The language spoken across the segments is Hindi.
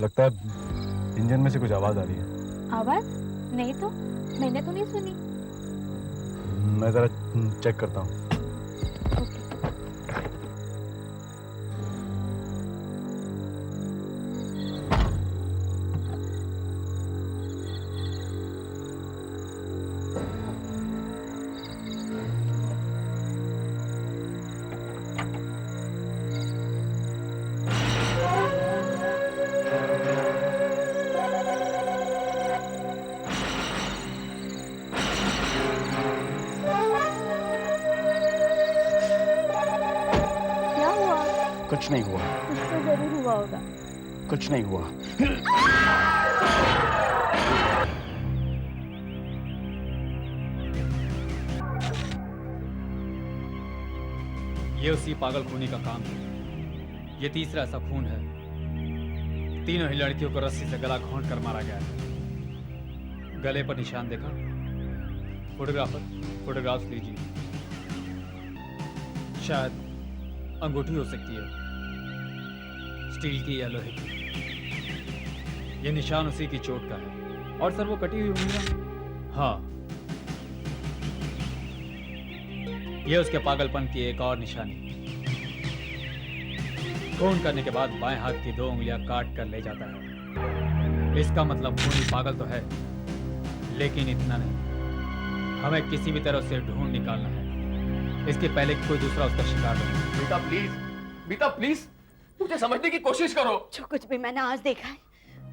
लगता है इंजन में से कुछ आवाज आ रही है। आवाज? नहीं तो, मैंने तो नहीं सुनी। मैं जरा चेक करता हूँ। कुछ नहीं हुआ। कुछ तो जरूर हुआ होगा। कुछ नहीं हुआ। ये उसी पागल खूनी का काम है। ये तीसरा ऐसा खून है। तीनों ही लड़कियों को रस्सी से गला घोंट कर मारा गया है। गले पर निशान देखा? फोटोग्राफ्स लीजिए। शायद अंगूठी हो सकती है, स्टील की या लोहे की। ये निशान उसी की चोट का है। और सर वो कटी हुई उंगलियां? हाँ, ये उसके पागलपन की एक और निशानी। खून करने के बाद बाएं हाथ की 2 उंगलियां काट कर ले जाता है। इसका मतलब खूनी पागल तो है, लेकिन इतना नहीं। हमें किसी भी तरह से ढूंढ निकालना है, इसके पहले कि कोई दूसरा उसका शिकार बने। मीता प्लीज, मीता प्लीज, मुझे समझने की कोशिश करो। जो कुछ भी मैंने आज देखा है,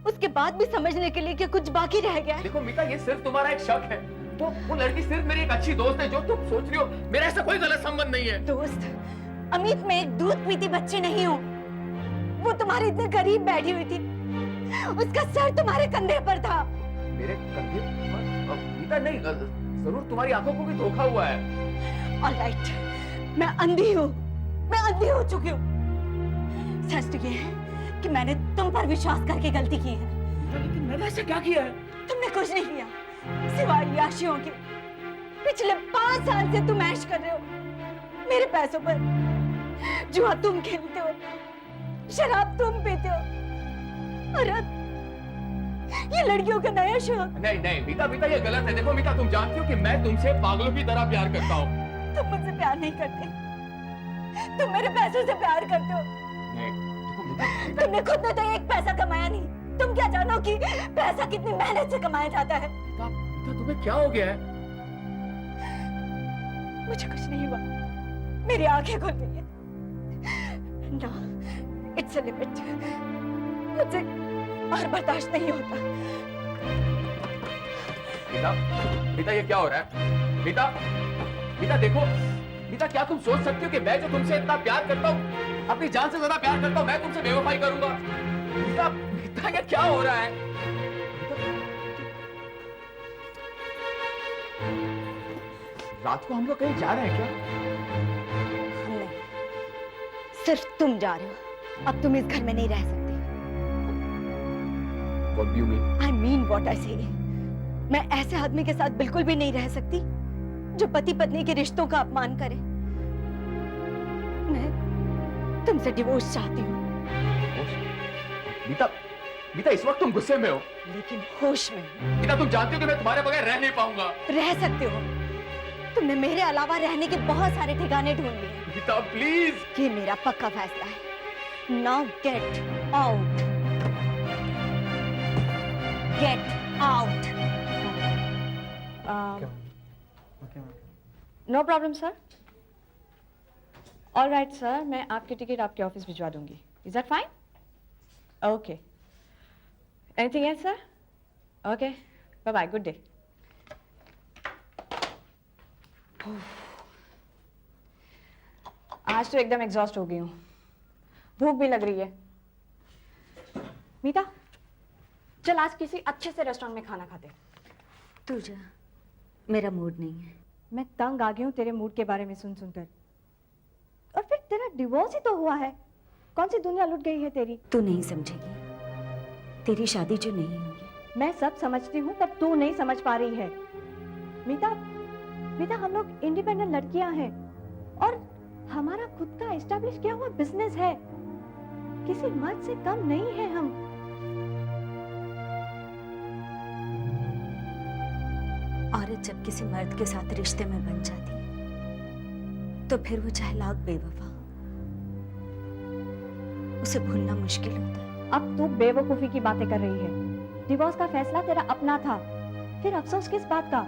उसके बाद भी समझने के लिए क्या कुछ बाकी रह गया है? देखो मीता, ये सिर्फ तुम्हारा एक शक है। वो लड़की सिर्फ मेरी एक अच्छी दोस्त है। जो तुम सोच रही हो, मेरा ऐसा कोई गलत संबंध नहीं है। दोस्त? अमित, मैं एक दूध पीती बच्ची नहीं हूँ। वो तुम्हारे इतने करीब बैठी हुई थी, उसका सर तुम्हारे कंधे पर था। मेरे कंधे? मीता नहीं, जरूर तुम्हारी आंखों को भी धोखा हुआ है। ऑलराइट, मैं अंधी हूँ, मैं अंधी हो चुकी हूँ। सच तो ये है कि मैंने तुम पर विश्वास करके गलती की है। लेकिन मैंने ऐसा क्या किया है? तुमने कुछ नहीं किया, सिवाय याशियों के। पिछले 5 साल से तुम ऐश कर रहे हो मेरे पैसों पर। जुआ तुम खेलते हो, शराब तुम पीते हो, और अब ये लड़कियों का नया शौक। नहीं नहीं मीता, मीता ये गलत है। देखो मीता, तुम जानती हो कि मैं तुमसे पागलों की तरह प्यार करता हूँ। तुम मुझसे प्यार नहीं करते, तुम मेरे पैसों से प्यार करते हो। नहीं, देखो मीता, तुमने खुद ने तो एक पैसा कमाया नहीं। तुम क्या जानो कि पैसा कितनी मेहनत से कमाया जाता है? मीता, तुम्हें क्या हो गया है? मुझे कुछ नहीं हुआ, मेरी आंखें खुल गई है। No, it's a limit. मुझे और बर्दाश्त नहीं होता। मीता, मीता ये क्या हो रहा है? मीता, मीता देखो, मीता क्या तुम सोच सकती हो कि मैं जो तुमसे इतना प्यार करता हूँ, अपनी जान से ज्यादा प्यार करता हूँ, मैं तुमसे बेवफाई करूंगा? मीता, मीता ये क्या हो रहा है? रात को हम लोग कहीं जा रहे हैं क्या? नहीं, सिर्फ तुम जा रहे हो। अब तुम इस घर में नहीं रह सकते। What do you mean? I mean what I say. मैं ऐसे आदमी के साथ बिल्कुल भी नहीं रह सकती जो पति पत्नी के रिश्तों का अपमान करे। मैं तुमसे डिवोर्स चाहती हूँ। मीता, मीता इस वक्त तुम गुस्से में हो, लेकिन होश में हूँ। मीता तुम जानती हो कि मैं तुम्हारे बगैर रह नहीं पाऊंगा। रह सकते हो, तुमने मेरे अलावा रहने के बहुत सारे ठिकाने ढूंढ लिए। मीता प्लीज। ये मेरा पक्का फैसला है। Now get out. Get out. No problem sir. All right sir, मैं आपकी टिकट आपके ऑफिस भिजवा दूंगी। Is that fine? Okay. Anything else sir? Okay, bye bye, good day. आज तो एकदम एग्जॉस्ट हो गई हूँ, भूख भी लग रही है। मीता, चल आज किसी अच्छे से रेस्टोरेंट में खाना खाते। तू जा, मेरा मूड नहीं है। मैं तंग आ गई हूँ तेरे मूड के बारे में सुन सुनकर। और फिर तेरा डिवोर्स ही तो हुआ है, कौन सी दुनिया लुट गई है तेरी? तू नहीं समझेगी, तेरी शादी जो नहीं होगी। मैं सब समझती हूँ, पर तू नहीं समझ पा रही है। मीता, मीता हम लोग इंडिपेंडेंट लड़कियां हैं और हमारा खुद का एस्टैब्लिश किया हुआ बिजनेस है। किसी मर्द से कम नहीं है हम। औरत जब किसी मर्द के साथ रिश्ते में बन जाती है तो फिर वो चाहे लाख बेवफा हो, उसे भूलना मुश्किल होता है। अब तू बेवकूफी की बातें कर रही है। डिवोर्स का फैसला तेरा अपना था, फिर अफसोस किस बात का?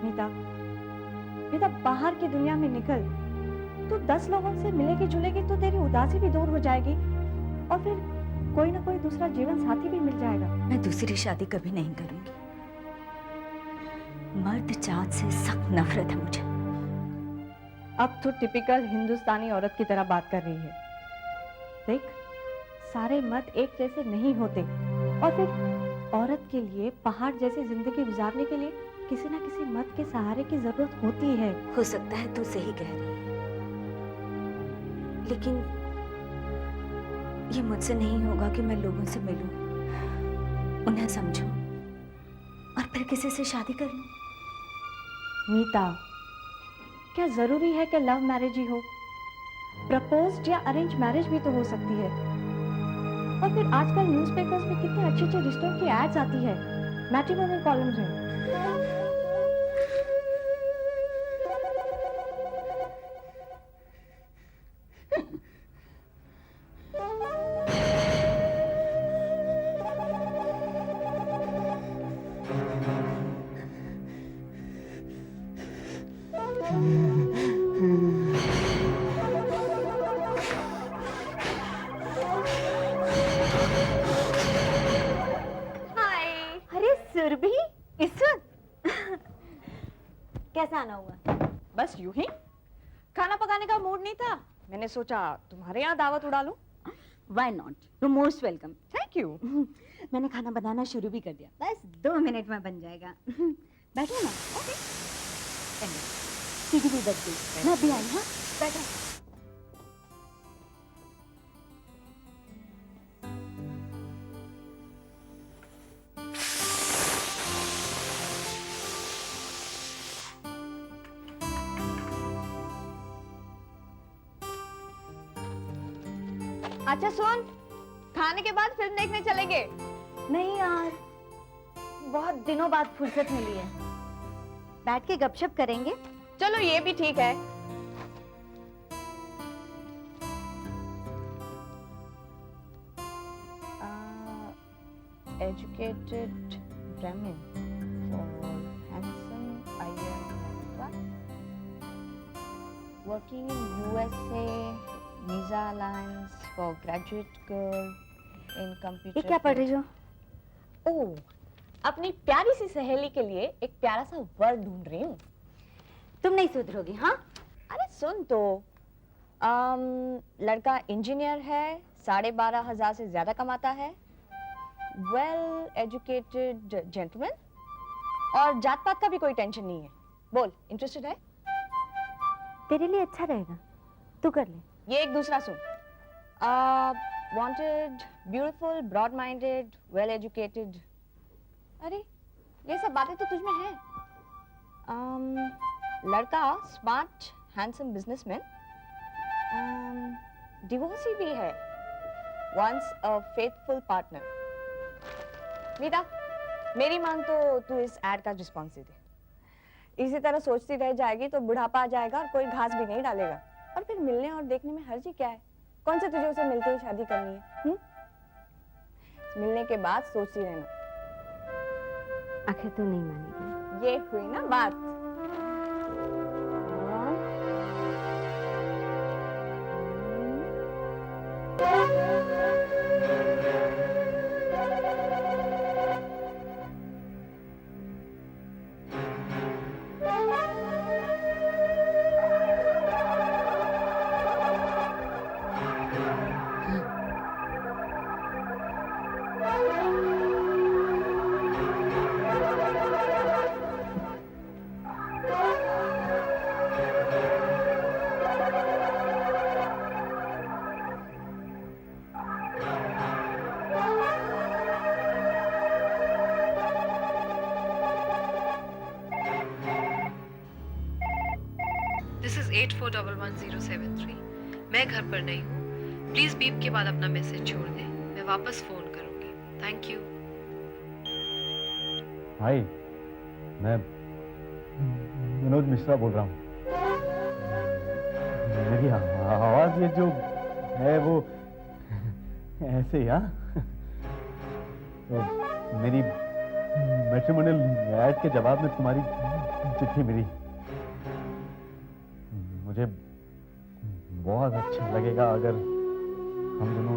मीता, मीता बाहर की दुनिया में निकल। तू 10 लोगों से मिलेगी जुलेगी तो तेरी उदासी भी दूर हो जाएगी और फिर कोई ना कोई दूसरा जीवन साथी भी मिल जाएगा। मैं दूसरी शादी कभी नहीं करूंगी। मर्द जात से सख्त नफरत है मुझे। अब तो टिपिकल हिंदुस्तानी औरत की तरह बात कर रही है। देख, सारे मर्द एक जैसे नहीं होते और फिर औरत के लिए पहाड़ जैसी जिंदगी गुजारने के लिए किसी ना किसी मर्द के सहारे की जरूरत होती है। हो सकता है तू सही कह रही है, लेकिन ये मुझसे नहीं होगा कि मैं लोगों से मिलूं, उन्हें समझूं और फिर किसी से शादी कर लूं। मीता, क्या जरूरी है कि लव मैरिज ही हो? प्रपोज्ड या अरेंज मैरिज भी तो हो सकती है। और फिर आजकल न्यूज़पेपर्स में कितने अच्छे अच्छे रिश्तों की एड्स आती है, मैट्रिमोनियल कॉलम्स में। अरे सुरभि, इस वक्त कैसा आना हुआ? बस यूं ही। खाना पकाने का मूड नहीं था, मैंने सोचा तुम्हारे यहाँ दावत उड़ा लूं। Why not? You're most welcome. Thank you. मैंने खाना बनाना शुरू भी कर दिया, बस 2 मिनट में बन जाएगा। बैठो ना। ओके। सीढ़ी भी बच गई, मैं भी आई। हाँ, बैठो। अच्छा सुन, खाने के बाद फिल्म देखने चलेंगे। नहीं यार, बहुत दिनों बाद फुर्सत मिली है, बैठ के गपशप करेंगे। चलो ये भी ठीक है। Educated Brahmin for handsome Iyer, working in USA, visa allowance for graduate girl in computer. ये क्या पढ़ रही हो? ओह, अपनी प्यारी सी सहेली के लिए एक प्यारा सा वर्ड ढूंढ रही हूँ। तुम नहीं सुधरोगी। हाँ, अरे सुन तो, लड़का इंजीनियर है, 12,500 से ज्यादा कमाता है, वेल एजुकेटेड जेंटलमैन, और जात पात का भी कोई टेंशन नहीं है। बोल, इंटरेस्टेड है? तेरे लिए अच्छा रहेगा, तू कर ले। ये एक दूसरा सुन। Wanted, beautiful, broad minded, well educated. अरे ये सब बातें तो तुझ में है। लड़का स्मार्ट, हैंडसम बिजनेसमैन, डिवोर्सी भी है, वंस अ फेथफुल पार्टनर। मीता, मेरी मान तो तू इस एड का रिस्पॉन्स दे दे। इसी तरह सोचती रह जाएगी तो बुढ़ापा आ जाएगा और कोई घास भी नहीं डालेगा। और फिर मिलने और देखने में हर्ज ही क्या है? कौन से तुझे उसे मिलते ही शादी करनी है? मिलने के बाद सोचती रहना। आखिर तू नहीं मानेगी। ये हुई ना बात। This is 84111073। मैं घर पर नहीं हूँ, प्लीज बीप के बाद अपना मैसेज छोड़ दें, मैं वापस फोन करूंगी। Thank you. भाई, मैं विनोद मिश्रा बोल रहा हूँ। मेरी आवाज ये जो है वो ऐसे ही, हाँ? तो मेरी मैट्रिमोनियल ऐड के जवाब में तुम्हारी चिट्ठी मिली। मुझे बहुत अच्छा लगेगा अगर हम दोनों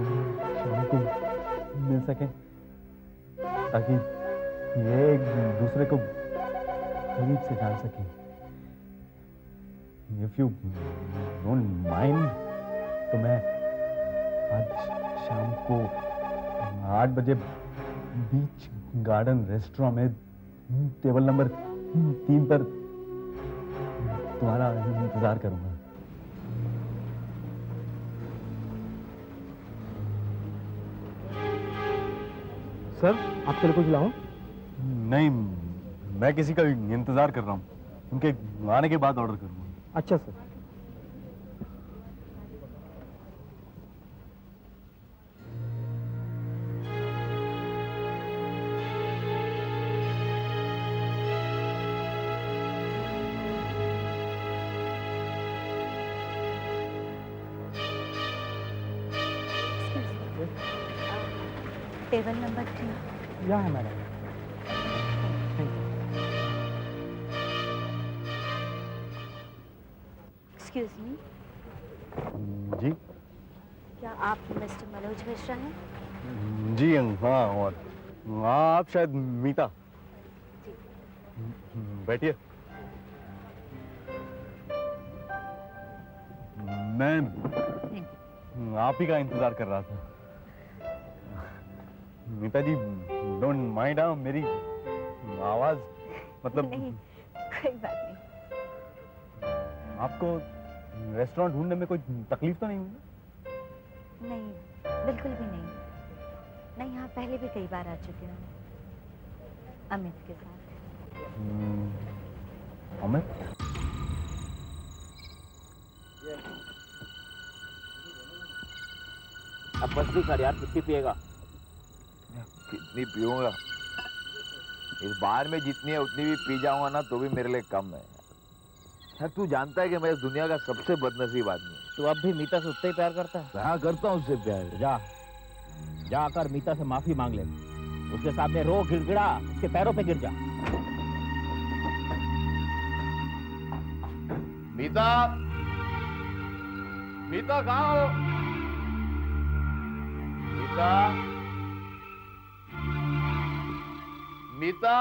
शाम को मिल सकें, ताकि ये एक दूसरे को करीब से जान सकें। If you don't mind, तो मैं आज शाम को 8 बजे बीच गार्डन रेस्टोरेंट में टेबल नंबर 3 पर तुम्हारा इंतजार करूंगा। सर, आपके लिए कुछ लाऊं? नहीं, मैं किसी का इंतजार कर रहा हूँ। उनके आने के बाद ऑर्डर करूंगा। अच्छा सर। Table number 3। यहाँ है मैडम। एक्सक्यूज मी, जी क्या आप मिस्टर मनोज मिश्रा हैं? जी हाँ, और हाँ, आप शायद मीता। बैठिए। मैं आप ही का इंतजार कर रहा था। मीता जी, डोंट माइंड, मेरी आवाज मतलब नहीं, कोई बात नहीं। आपको रेस्टोरेंट ढूंढने में कोई तकलीफ तो नहीं हुई? नहीं, बिल्कुल भी नहीं। मैं यहाँ पहले भी कई बार आ चुकी हूँ अमित के साथ। अमित? अब बस भी कर यार, कितनी पिएगा? कितनी पीऊंगा? इस बार में जितनी है उतनी भी पी जाऊंगा ना तो भी मेरे लिए कम है। यार तू जानता है कि मैं इस दुनिया का सबसे बदनसीब आदमी हूँ। तू अब भी मीता से उतना ही प्यार करता है? हाँ, करता हूँ उससे प्यार। जाकर मीता से माफी मांग ले, उसके सामने रो, गिड़गिड़ा, उसके पैरों पे गिर जा। मीता, मीता कहाँ हो? मीता, मीता,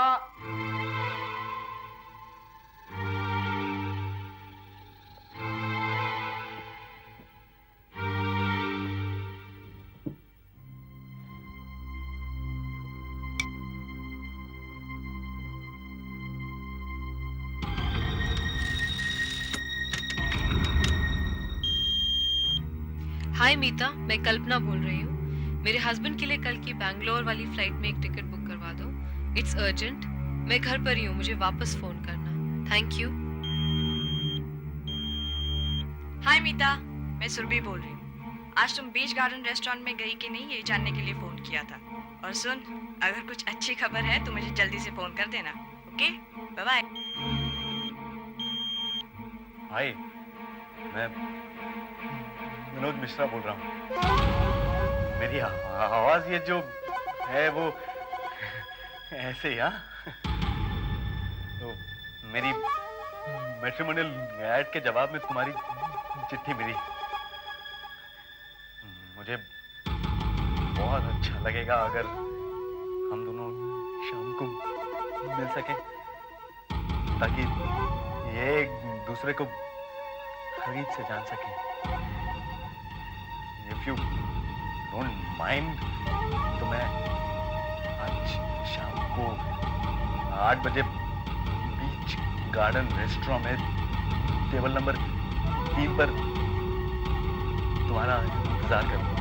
हाय मीता, मैं कल्पना बोल रही हूँ। मेरे हस्बैंड के लिए कल की बैंगलोर वाली फ्लाइट में एक टिकट बुक करवा दो। It's urgent. मैं घर पर ही हूँ, मुझे वापस फोन करना। Thank you. हाय मीता, मैं सुरभि बोल रही हूँ। आज तुम बीच गार्डन रेस्टोरेंट में गई कि नहीं ये जानने के लिए फोन किया था। और सुन, अगर कुछ अच्छी खबर है तो मुझे जल्दी से फोन कर देना। Okay, bye bye. हाय, मैं विनोद मिश्रा बोल रहा हूँ। मेरी आवाज ये जो है वो ऐसे ही, हाँ? तो मेरी मैट्रिमोनियल ऐड के जवाब में तुम्हारी चिट्ठी मिली। मुझे बहुत अच्छा लगेगा अगर हम दोनों शाम को मिल सके, ताकि ये एक दूसरे को करीब से जान सके। If you don't mind, तो मैं आज शाम को 8 बजे बीच गार्डन रेस्टोरेंट में टेबल नंबर 3 पर तुम्हारा इंतजार करूंगा।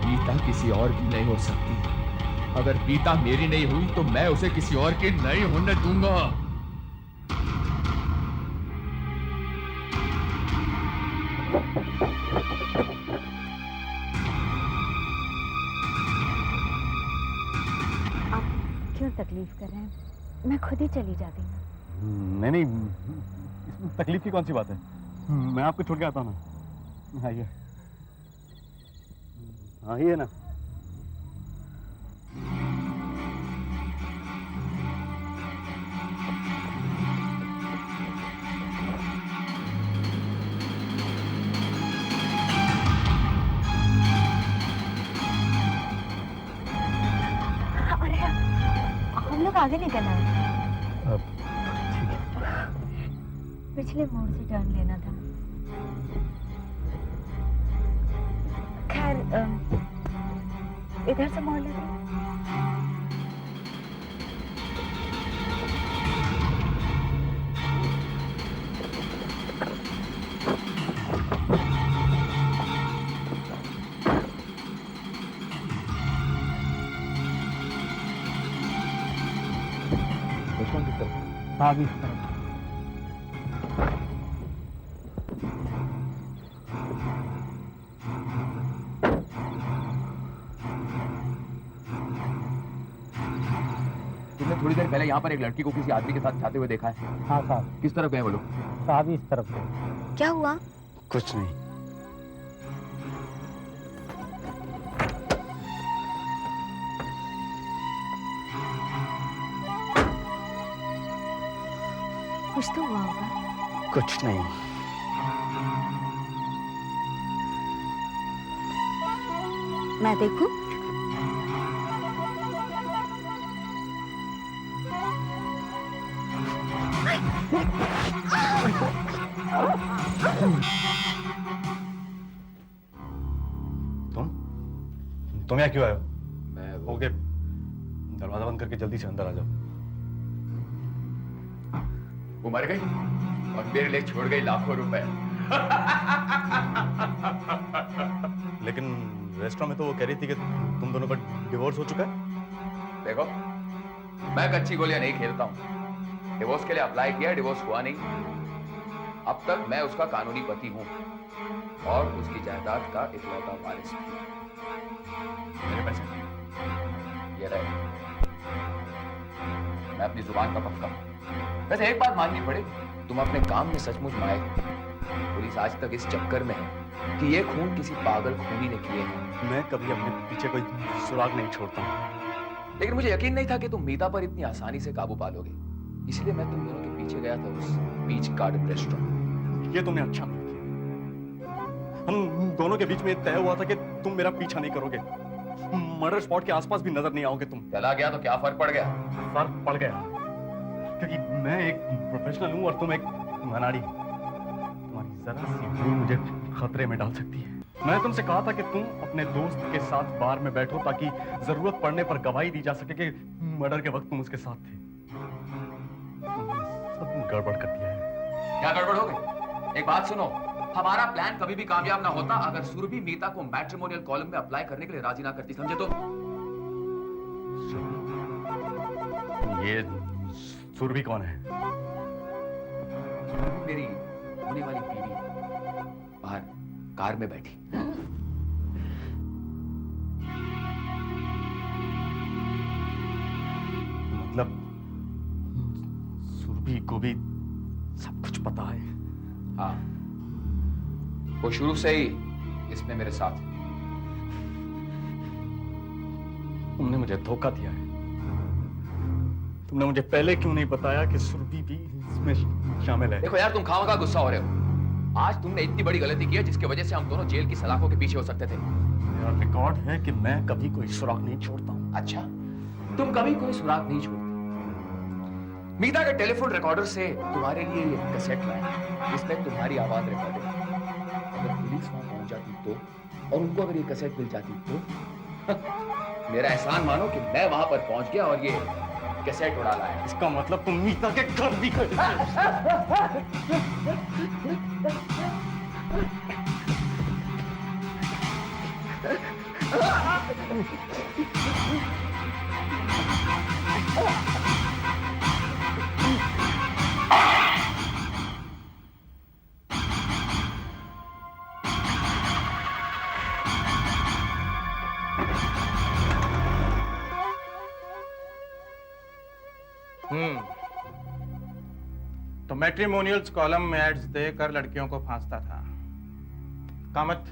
पीता किसी और की नहीं हो सकती। अगर पीता मेरी नहीं हुई तो मैं उसे किसी और की नहीं होने दूंगा। आप क्यों तकलीफ कर रहे हैं? मैं खुद ही चली जाती हूँ। नहीं नहीं, इसमें तकलीफ की कौन सी बात है? मैं आपको छोड़ के आता हूँ ना। आइए आइए ना। अरे हम लोग आगे निकल आए। पिछले मोड़ से टर्न लेना था। खैर इधर से मोड़ लेते हैं। साहब इस तरफ। तुमने थोड़ी देर पहले यहाँ पर एक लड़की को किसी आदमी के साथ जाते हुए देखा है? हाँ साहब। किस तरफ गए वो लोग? साहब इस तरफ से। क्या हुआ? कुछ नहीं। कुछ तो हुआ होगा। कुछ नहीं। मैं देखूं? तुम यहाँ क्यों आए हो? मैं ओके, दरवाजा बंद करके जल्दी से अंदर आ जाओ। वो मर गई और मेरे लिए छोड़ गई लाखों रुपए। लेकिन रेस्टोरेंट में तो वो कह रही थी कि तुम दोनों का डिवोर्स हो चुका है। देखो, मैं कच्ची गोलियां नहीं खेलता हूं। डिवोर्स के लिए अप्लाई किया, डिवोर्स हुआ नहीं। अब तक मैं उसका कानूनी पति हूं और उसकी जायदाद का इकलौता वारिस भी। मेरे पैसे ये रहे। मैं अपनी जुबान का पक्का हूं। वैसे एक बात माननी पड़े, तुम अपने काम में सचमुच माहिर हो। पुलिस आज तक इस चक्कर में है कि ये खून किसी पागल खूनी ने किए हैं। मैं कभी अपने पीछे कोई सुराग नहीं छोड़ता हूँ। लेकिन मुझे यकीन नहीं था कि तुम मीता पर इतनी आसानी से काबू पालोगे, इसलिए मैं तुम दोनों के पीछे गया था उस बीच गार्डन रेस्टोरेंट। ये तुमने अच्छा नहीं किया। हम दोनों के बीच में तय हुआ था कि तुम मेरा पीछा नहीं करोगे, मर्डर स्पॉट के आसपास भी नजर नहीं आओगे तुम। चला गया तो क्या फर्क पड़ गया? फर्क पड़ गया क्योंकि मैं एक प्रोफेशनल हूँ और तुम एक अनाड़ी। तुम्हारी जरा सी भूल मुझे खतरे में डाल सकती है। मैं तुमसे कहा था कि तुम अपने दोस्त के साथ बार में बैठो ताकि जरूरत पड़ने पर गवाही दी जा सके कि मर्डर के वक्त तुम उसके साथ थे। तुमने सब गड़बड़ कर दिया है। क्या गड़बड़ हो गई? एक बात सुनो, हमारा प्लान कभी भी कामयाब ना होता अगर सुरभि मीता को मैट्रिमोनियल कॉलम में अप्लाई करने के लिए राजी ना करती, समझे? तो ये सुरभि कौन है? सुरभि मेरी होने वाली बीवी बाहर कार में बैठी। मतलब सुरभि को भी सब कुछ पता है? हाँ, वो शुरू से ही इसमें मेरे साथ है। तुमने मुझे धोखा दिया है। तुमने मुझे पहले क्यों नहीं बताया कि सुरभि भी इसमें शामिल है? देखो यार, तुम खामखा गुस्सा हो रहे हो। आज तुमने इतनी बड़ी गलती की है जिसकी वजह से हम दोनों जेल की सलाखों के पीछे हो सकते थे। मेरा रिकॉर्ड है कि मैं कभी कोई सुराग नहीं छोड़ता हूँ। अच्छा, तुम कभी कोई सुराग नहीं छोड़ते। मीता के टेलीफोन रिकॉर्डर से तुम्हारे लिए ये कैसेट लाया, इसमें तुम्हारी आवाज रिकॉर्डेड। अगर पुलिस वहां पहुंच जाती तो, और उनको अगर ये कैसेट मिल जाती तो मेरा एहसान मानो कि मैं वहां पर पहुंच गया और ये कैसेट उड़ा लाया। इसका मतलब तुम मीता के घर भी गए। मैट्रिमोनियल्स कॉलम में एड्स देकर लड़कियों को फांसता था। कामत,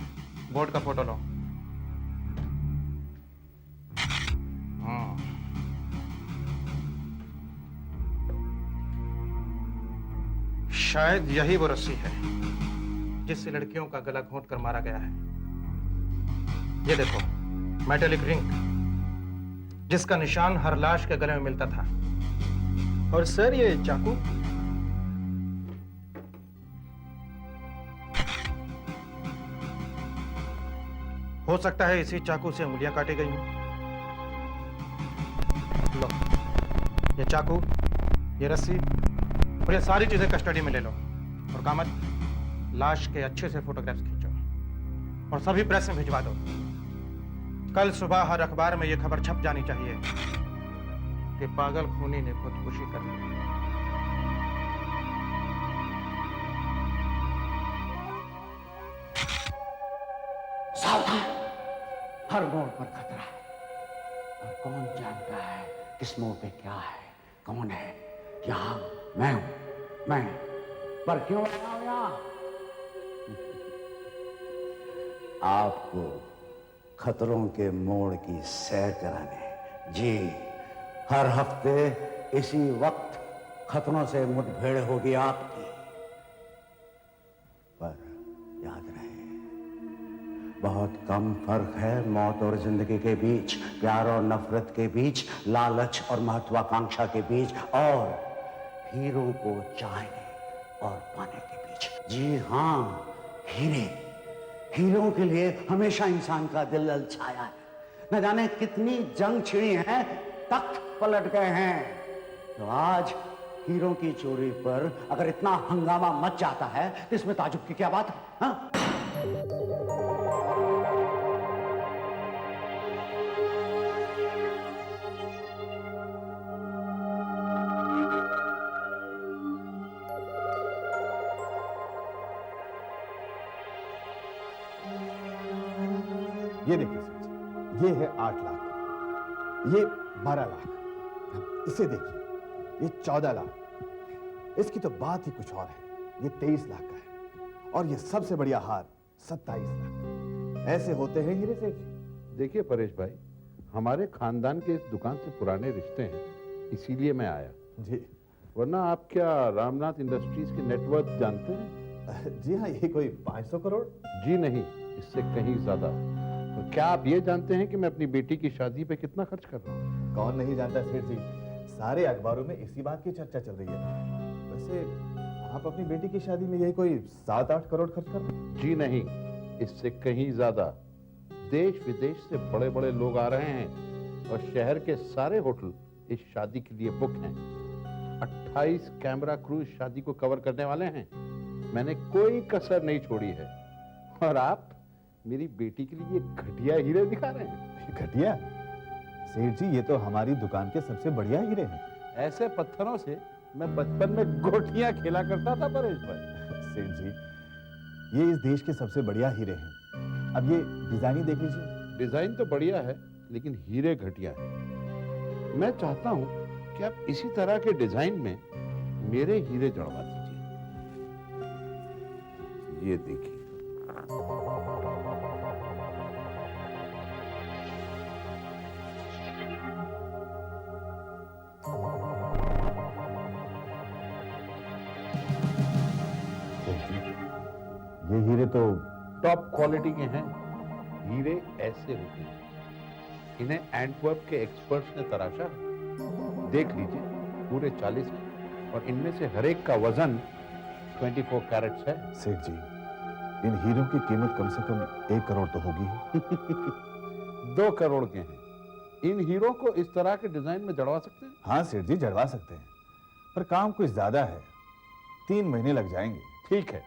बोर्ड का फोटो लो। शायद यही वो रस्सी है जिससे लड़कियों का गला घोंट कर मारा गया है। ये देखो, मेटेलिक रिंग, जिसका निशान हर लाश के गले में मिलता था। और सर ये चाकू, हो सकता है इसी चाकू से उंगलियां काटी गई हों। लो, ये चाकू, ये रस्सी और ये सारी चीजें कस्टडी में ले लो। और कामत, लाश के अच्छे से फोटोग्राफ्स खींचो और सभी प्रेस में भिजवा दो। कल सुबह हर अखबार में ये खबर छप जानी चाहिए कि पागल खूनी ने खुदकुशी कर ली। सावधान, हर मोड़ पर खतरा है और कौन जानता है किस मोड़ पे क्या है, कौन है। यहाँ मैं हूं, मैं, पर क्यों आया हूं यहाँ? आपको खतरों के मोड़ की सैर कराने। जी, हर हफ्ते इसी वक्त खतरों से मुठभेड़ होगी आपकी। पर याद रहे, बहुत कम फर्क है मौत और जिंदगी के बीच, प्यार और नफरत के बीच, लालच और महत्वाकांक्षा के बीच, और हीरों को चाहने और पाने के बीच। जी हाँ, हीरे, हीरों के लिए हमेशा इंसान का दिल ललचाया है। न जाने कितनी जंग छिड़ी है, तख्त पलट गए हैं। तो आज हीरों की चोरी पर अगर इतना हंगामा मच जाता है तो इसमें ताजुब की क्या बात है? हाँ? ये देखिए सर, ये है 8 लाख, ये 12 लाख, इसे देखिए, ये 14 लाख, इसकी तो बात ही कुछ और है, ये 23 लाख का है, और ये सबसे बढ़िया हार 27 लाख। ऐसे होते हैं हीरे सेठ। देखिए परेश भाई, हमारे खानदान के इस दुकान से पुराने रिश्ते हैं, इसीलिए मैं आया। जी, वरना आप क्या रामनाथ इंडस्ट्रीज की नेटवर्थ जानते हैं? जी हाँ, ये कोई 500 करोड़? जी नहीं, इससे कहीं ज्यादा। तो क्या आप ये जानते हैं कि मैं अपनी बेटी की शादी पे कितना खर्च कर रहा हूँ? कौन नहीं जानता सेठ जी, सारे अखबारों में इसी बात की चर्चा चल रही है। वैसे आप अपनी बेटी की शादी में यही कोई 7-8 करोड़ खर्च कर रहे हैं? जी नहीं, इससे कहीं ज्यादा। देश विदेश से बड़े बड़े लोग आ रहे हैं और शहर के सारे होटल इस शादी के लिए बुक हैं। 28 कैमरा क्रू इस शादी को कवर करने वाले हैं। मैंने कोई कसर नहीं छोड़ी है। और आप मेरी बेटी के लिए घटिया हीरे दिखा रहे हैं। घटिया? सेठ जी, ये तो हमारी दुकान के सबसे बढ़िया हीरे हैं। ऐसे पत्थरों से मैं बचपन में गोटियां खेला करता था परेश भाई। सेठ जी, ये इस देश के सबसे बढ़िया हीरे हैं। अब ये डिजाइन ही देख लीजिए। डिजाइन तो बढ़िया है, लेकिन हीरे घटिया है। मैं चाहता हूं कि आप इसी तरह के डिजाइन में मेरे हीरे जड़वा दीजिए। ये देखिए। ये हीरे तो टॉप क्वालिटी के हैं। हीरे ऐसे होते हैं, इन्हें एंटवर्प के एक्सपर्ट्स ने तराशा है। देख लीजिए, पूरे 40 हैं और इनमें से हर एक का वजन 24 कैरेट्स है। सेठ जी, इन हीरों की कीमत कम से कम 1 करोड़ तो होगी ही। 2 करोड़ के हैं। इन हीरों को इस तरह के डिजाइन में जड़वा सकते हैं? हाँ सेठ जी, जड़वा सकते हैं, पर काम कुछ ज्यादा है। 3 महीने लग जाएंगे। ठीक है,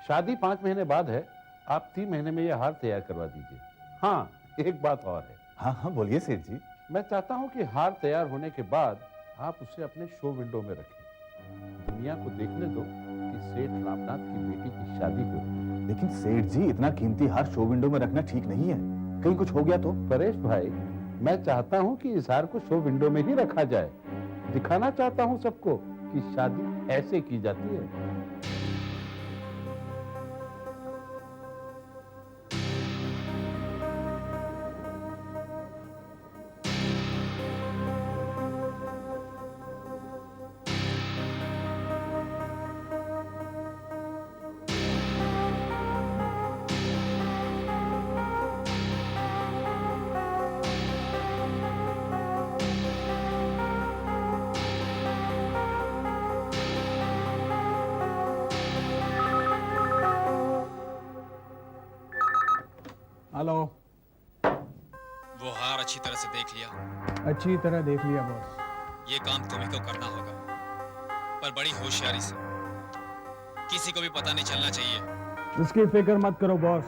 शादी 5 महीने बाद है। आप 3 महीने में यह हार तैयार करवा दीजिए। हाँ, एक बात और है। हाँ हाँ, बोलिए सेठ जी। मैं चाहता हूं कि हार तैयार होने के बाद आप उसे अपने शो विंडो में रखें। दुनिया को देखने दो कि सेठ रामनाथ की बेटी की शादी हो। लेकिन सेठ जी, इतना कीमती हार शो विंडो में रखना ठीक नहीं है। कहीं कुछ हो गया तो? परेश भाई, मैं चाहता हूं कि इस हार को शो विंडो में ही रखा जाए। दिखाना चाहता हूं सबको कि शादी ऐसे की जाती है। हेलो। वो हार अच्छी तरह से देख लिया? अच्छी तरह देख लिया बॉस। ये काम तुम्ही को करना होगा, पर बड़ी होशियारी से। किसी को भी पता नहीं चलना चाहिए। उसकी फिक्र मत करो बॉस,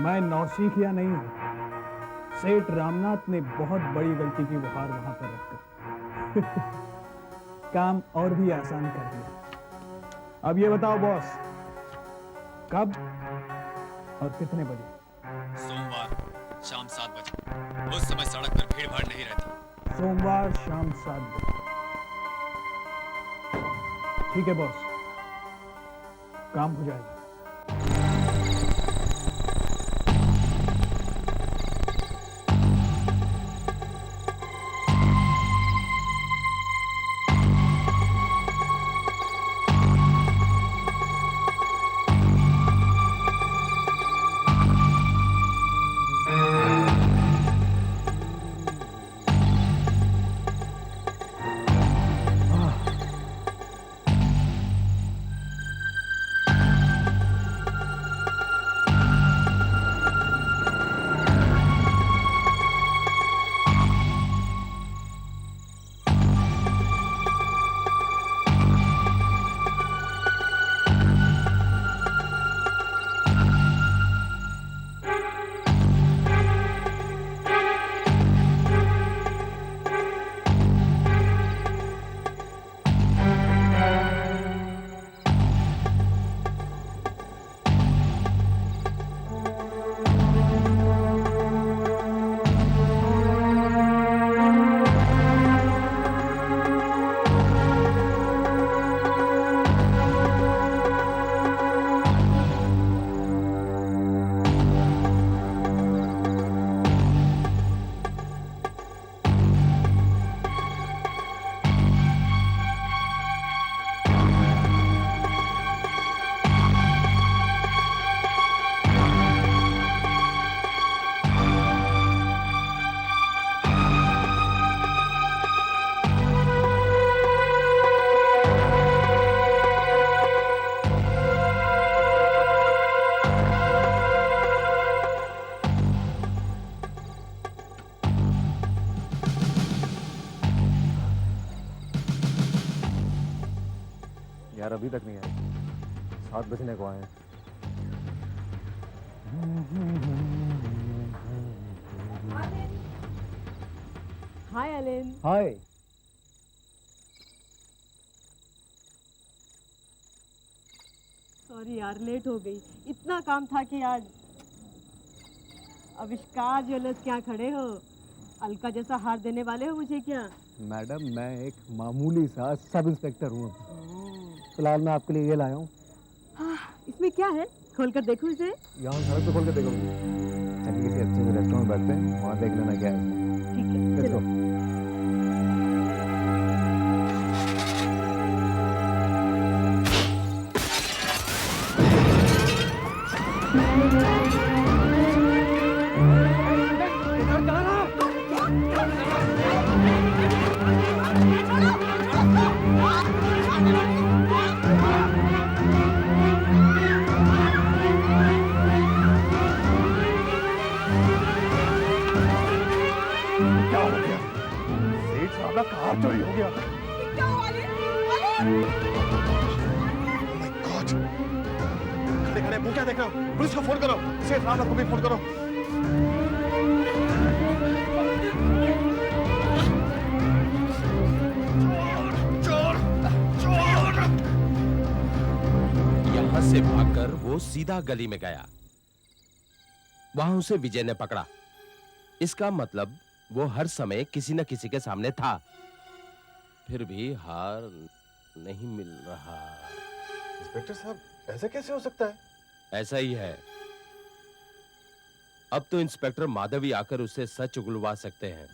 मैं नौसिखिया नहीं हूँ। सेठ रामनाथ ने बहुत बड़ी गलती की वो हार वहां पर रखकर काम और भी आसान कर दिया। अब ये बताओ बॉस, कब और कितने बजे? सोमवार शाम 7 बजे। उस समय सड़क पर भीड़ भाड़ नहीं रहती। सोमवार शाम 7 बजे। ठीक है बॉस, काम हो जाएगा। यार अभी तक नहीं आए, 7 बजने को आए हैं। हाय एलेन। हाय। सॉरी यार, लेट हो गई। इतना काम था कि आज। आविष्कार ज्वेलर्स क्या खड़े हो? अलका जैसा हार देने वाले हो मुझे क्या? मैडम, मैं एक मामूली सा सब इंस्पेक्टर हूँ। फिलहाल मैं आपके लिए ये लाया हूँ। इसमें क्या है? खोल कर देखूं इसे। यहाँ सड़क पे खोल के देखोगे? चलिए किसी अच्छे से रेस्टोरेंट में बैठते हैं, वहाँ देख लेना क्या है इसमें। ठीक है, Let's चलो। go। क्या हो गया? सेठ साहब का कार चोरी हो गया। क्या हुआ अलेन? Oh my God! खड़े खड़े मुंह क्या देख रहे हो? पुलिस को फोन करो, सेठ रामनाथ को भी फोन करो। यहाँ से भागकर वो सीधा गली में गया। वहां उसे विजय ने पकड़ा। इसका मतलब वो हर समय किसी न किसी के सामने था। फिर भी हार नहीं मिल रहा। इंस्पेक्टर साहब ऐसा कैसे हो सकता है? ऐसा ही है। अब तो इंस्पेक्टर माधवी आकर उससे सच उगलवा सकते हैं।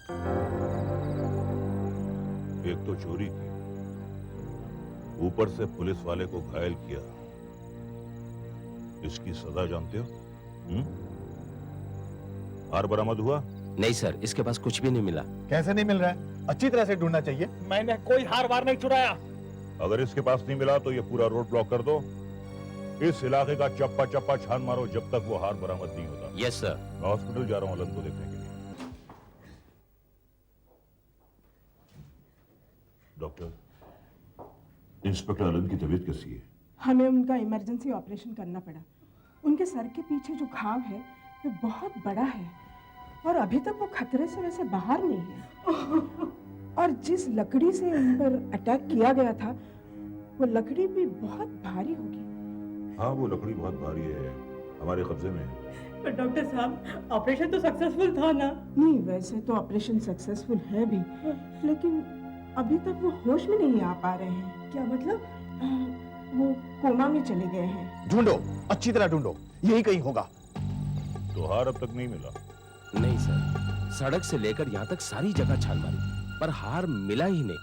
एक तो चोरी की, ऊपर से पुलिस वाले को घायल किया। इसकी सजा जानते हो? हार बरामद हुआ? नहीं सर, इसके पास कुछ भी नहीं मिला। कैसे नहीं मिल रहा है? अच्छी तरह से ढूंढना चाहिए। मैंने कोई हार वार नहीं चुराया। अगर इसके पास नहीं मिला तो ये पूरा रोड ब्लॉक कर दो। इस इलाके का चप्पा चप्पा छान मारो जब तक वो हार बरामद नहीं होता। Yes sir. मैं हॉस्पिटल जा रहा हूँ अलन को देखने के लिए। डॉक्टर, इंस्पेक्टर अलन की तबीयत कैसी है? हमें उनका इमरजेंसी ऑपरेशन करना पड़ा। उनके सर के पीछे जो घाव है वो बहुत बड़ा है और अभी तक वो खतरे से वैसे बाहर नहीं है। और जिस लकड़ी से उन पर अटैक किया गया था वो लकड़ी भी बहुत भारी होगी। हाँ, वो लकड़ी बहुत भारी है, हमारे कब्जे में है। पर डॉक्टर साहब ऑपरेशन तो सक्सेसफुल था ना? नहीं, वैसे तो ऑपरेशन सक्सेसफुल है भी, लेकिन अभी तक वो होश में नहीं आ पा रहे हैं। क्या मतलब? वो कोमा में चले गए हैं। ढूंढो, अच्छी तरह ढूंढो, यही कहीं होगा। तो हार अब तक नहीं मिला? नहीं सर, सड़क से लेकर यहाँ तक सारी जगह छान मारी पर हार मिला ही नहीं।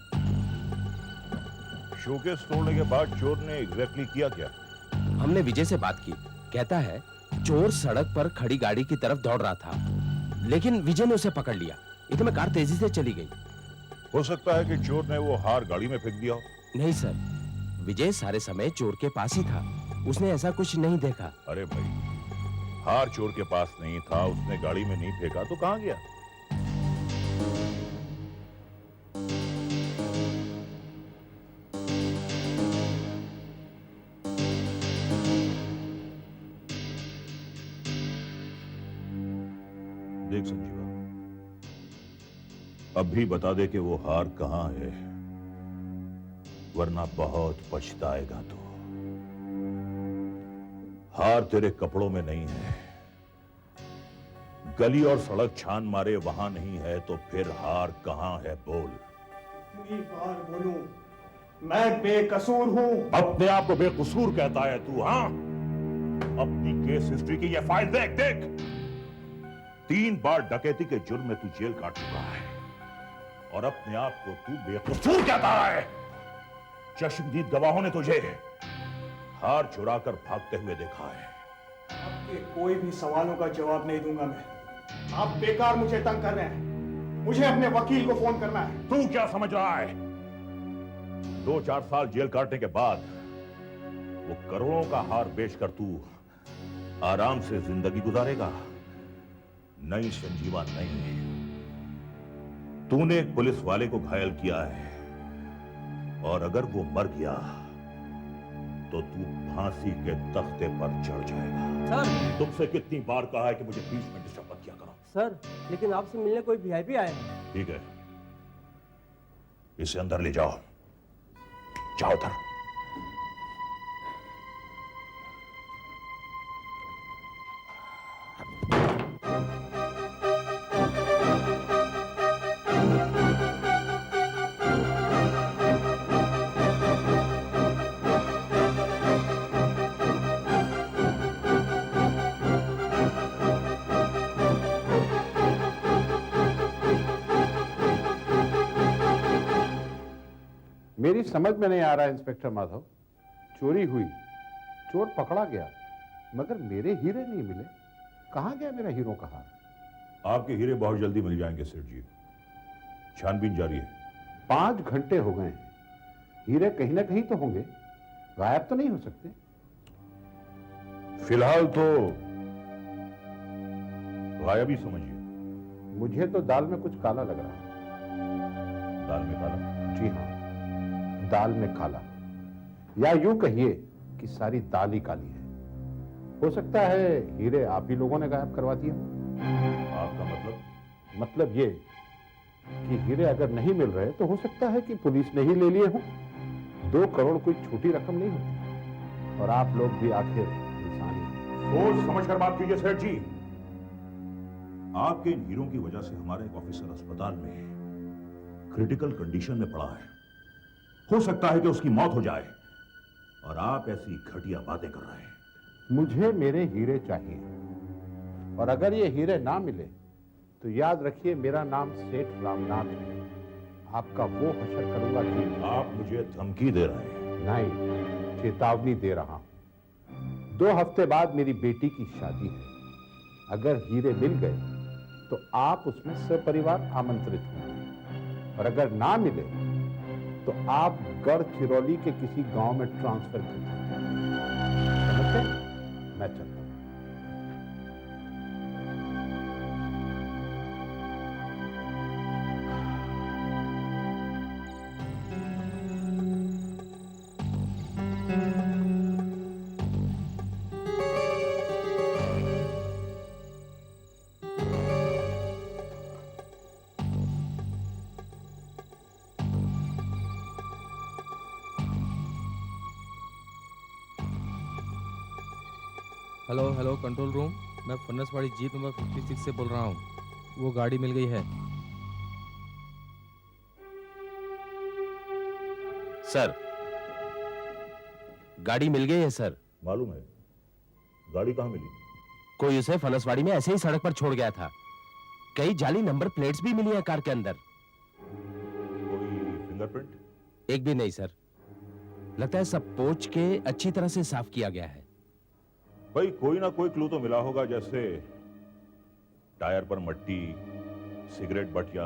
शोकेस तोड़ने के बाद चोर ने एग्जैक्टली किया क्या? हमने विजय से बात की। कहता है चोर सड़क पर खड़ी गाड़ी की तरफ दौड़ रहा था, लेकिन विजय ने उसे पकड़ लिया। इतने में कार तेजी से चली गई। हो सकता है कि चोर ने वो हार गाड़ी में फेंक दिया हो। नहीं सर, विजय सारे समय चोर के पास ही था, उसने ऐसा कुछ नहीं देखा। अरे भाई, हार चोर के पास नहीं था, उसने गाड़ी में नहीं फेंका तो कहां गया? देख संजीवा, अब भी बता दे कि वो हार कहां है, वरना बहुत पछताएगा तू। हार तेरे कपड़ों में नहीं है, गली और सड़क छान मारे वहां नहीं है, तो फिर हार कहां है? बोल। कितनी बार बोलूं, मैं बेकसूर हूं। अपने आप को बेकसूर कहता है तू? हाँ, अपनी केस हिस्ट्री की ये फाइल देख देख। 3 बार डकैती के जुर्म में तू जेल काट चुका है और अपने आप को तू बेकसूर कहता है। चश्मदीद गवाहों ने तुझे हार चुराकर भागते हुए देखा है। आपके कोई भी सवालों का जवाब नहीं दूंगा मैं। आप बेकार मुझे तंग कर रहे हैं। मुझे अपने वकील को फोन करना है। तू क्या समझ रहा है? 2-4 साल जेल काटने के बाद वो करोड़ों का हार बेचकर तू आराम से जिंदगी गुजारेगा। नहीं संजीवा, नहीं। तूने एक पुलिस वाले को घायल किया है और अगर वो मर गया तो तू फांसी के तख्ते पर चढ़ जाएगा। सर, तुमसे कितनी बार कहा है कि मुझे बीच में डिस्टर्ब मत किया करो। सर, लेकिन आपसे मिलने कोई वीआईपी आया है। ठीक है, इसे अंदर ले जाओ। जाओ उधर। मेरी समझ में नहीं आ रहा इंस्पेक्टर माधव। चोरी हुई, चोर पकड़ा गया, मगर मेरे हीरे नहीं मिले। कहां गया मेरा हीरो का हार? आपके हीरे बहुत जल्दी मिल जाएंगे सेठ जी, छानबीन जारी है। 5 घंटे हो गए हैं, हीरे कहीं ना कहीं तो होंगे, गायब तो नहीं हो सकते। फिलहाल तो गायब ही समझिए। मुझे तो दाल में कुछ काला लग रहा है। दाल में काला? जी हाँ, दाल में काला, या यूं कहिए कि सारी दाल ही काली है। हो सकता है हीरे आप ही लोगों ने गायब करवा दिया। आपका मतलब? मतलब ये कि हीरे अगर नहीं मिल रहे तो हो सकता है कि पुलिस ने ही ले लिए हों। 2 करोड़ कोई छोटी रकम नहीं होती, और आप लोग भी आखिर इंसान ही। सोच समझ कर बात कीजिए सेठ जी। आपके इन हीरों की वजह से हमारा एक ऑफिसर अस्पताल में क्रिटिकल कंडीशन में पड़ा है। हो सकता है कि उसकी मौत हो जाए और आप ऐसी घटिया बातें कर रहे हैं। मुझे मेरे हीरे चाहिए, और अगर ये हीरे ना मिले तो याद रखिए मेरा नाम सेठ रामनाथ है। आपका वो हशर करूंगा कि आप मुझे धमकी दे रहे हैं? नहीं, चेतावनी दे रहा हूं। 2 हफ्ते बाद मेरी बेटी की शादी है। अगर हीरे मिल गए तो आप उसमें सपरिवार आमंत्रित होंगे, और अगर ना मिले तो आप गढ़चिरौली के किसी गांव में ट्रांसफर कर देंगे। समझते? मैं चलता हूं। हेलो हेलो कंट्रोल रूम, मैं फन्नसवाड़ी जीप नंबर 56 से बोल रहा हूँ। वो गाड़ी मिल गई है। सर, गाड़ी मिल गई है सर। मालूम है? गाड़ी कहाँ मिली? कोई उसे फनसवाड़ी में ऐसे ही सड़क पर छोड़ गया था। कई जाली नंबर प्लेट्स भी मिली है कार के अंदर। कोई फिंगरप्रिंट? एक भी नहीं सर। लगता है सब पोंछ के अच्छी तरह से साफ किया गया है। भाई कोई ना कोई क्लू तो मिला होगा, जैसे टायर पर मट्टी, सिगरेट बट या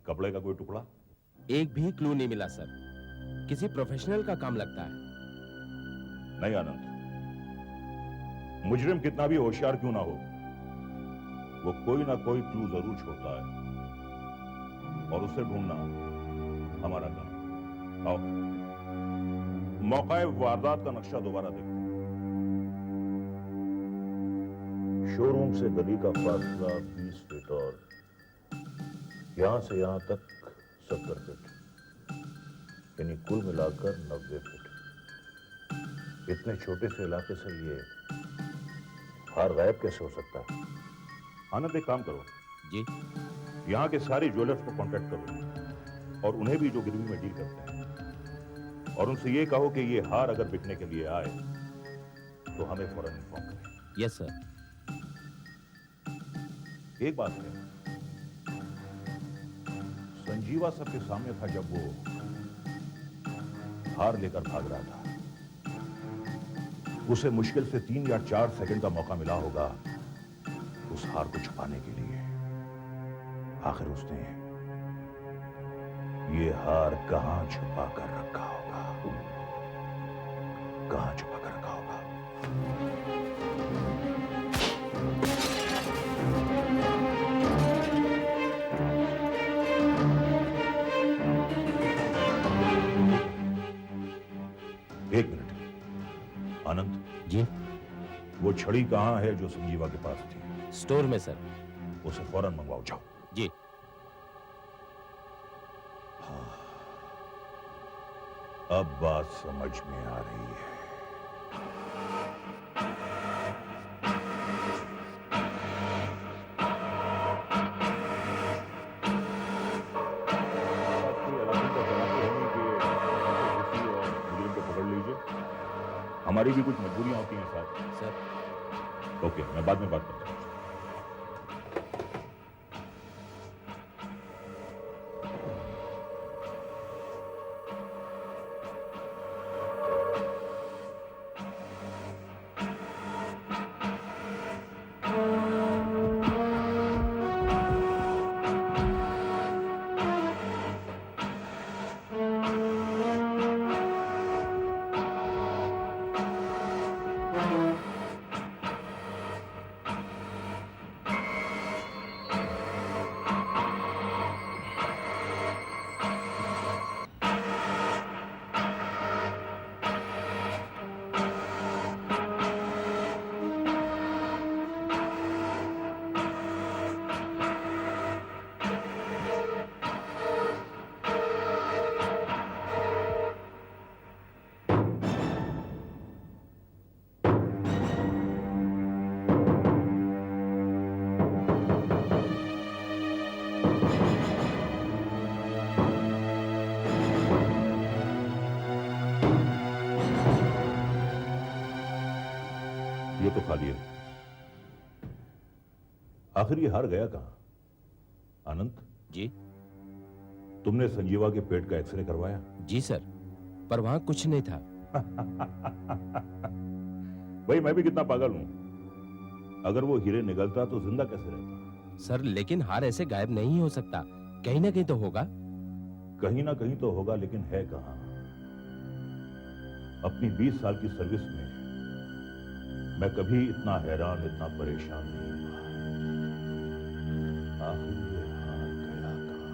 कपड़े का कोई टुकड़ा। एक भी क्लू नहीं मिला सर। किसी प्रोफेशनल का काम लगता है। नहीं आनंद, मुजरिम कितना भी होशियार क्यों ना हो, वो कोई ना कोई क्लू जरूर छोड़ता है, और उसे ढूंढना हमारा काम। आओ मौका वारदात का नक्शा दोबारा देखते हैं। शोरूम से गली का फासला 20 फीट और यहां से यहां तक 70 फीट, यानी कुल मिलाकर 90 फीट। इतने छोटे से इलाके से ये हार गायब कैसे हो सकता है? आनंद एक काम करो जी, यहाँ के सारे ज्वेलर्स को कांटेक्ट करो और उन्हें भी जो गिरवी में डील करते हैं, और उनसे ये कहो कि ये हार अगर बिकने के लिए आए तो हमें फौरन इन्फॉर्म करें। Yes sir. एक बात है, संजीवा सबके सामने था जब वो हार लेकर भाग रहा था। उसे मुश्किल से 3 या 4 सेकंड का मौका मिला होगा उस हार को छुपाने के लिए। आखिर उसने ये हार कहां छुपा कर रखा होगा? कहां छुपा कर रखा होगा? एक मिनट आनंद जी, वो छड़ी कहां है जो संजीवा के पास थी? स्टोर में सर। उसे फौरन मंगवाओ, जाओ। जी। अब बात समझ में आ रही है। हमारी भी कुछ मजबूरियां होती हैं साहब। सर ओके, मैं बाद में बात करता हूँ। खा लिए। आखिर ये हार गया कहां? अनंत जी। तुमने संजीवा के पेट का एक्सरे करवाया? जी सर, पर वहां कुछ नहीं था। भाई मैं भी कितना पागल हूं। अगर वो हीरे निकलता तो जिंदा कैसे रहता? सर लेकिन हार ऐसे गायब नहीं हो सकता, कहीं ना कहीं तो होगा। कहीं ना कहीं तो होगा, लेकिन है कहां? अपनी 20 साल की सर्विस में मैं कभी इतना हैरान, इतना परेशान नहीं हुआ। आखिर ये हार गया कहां?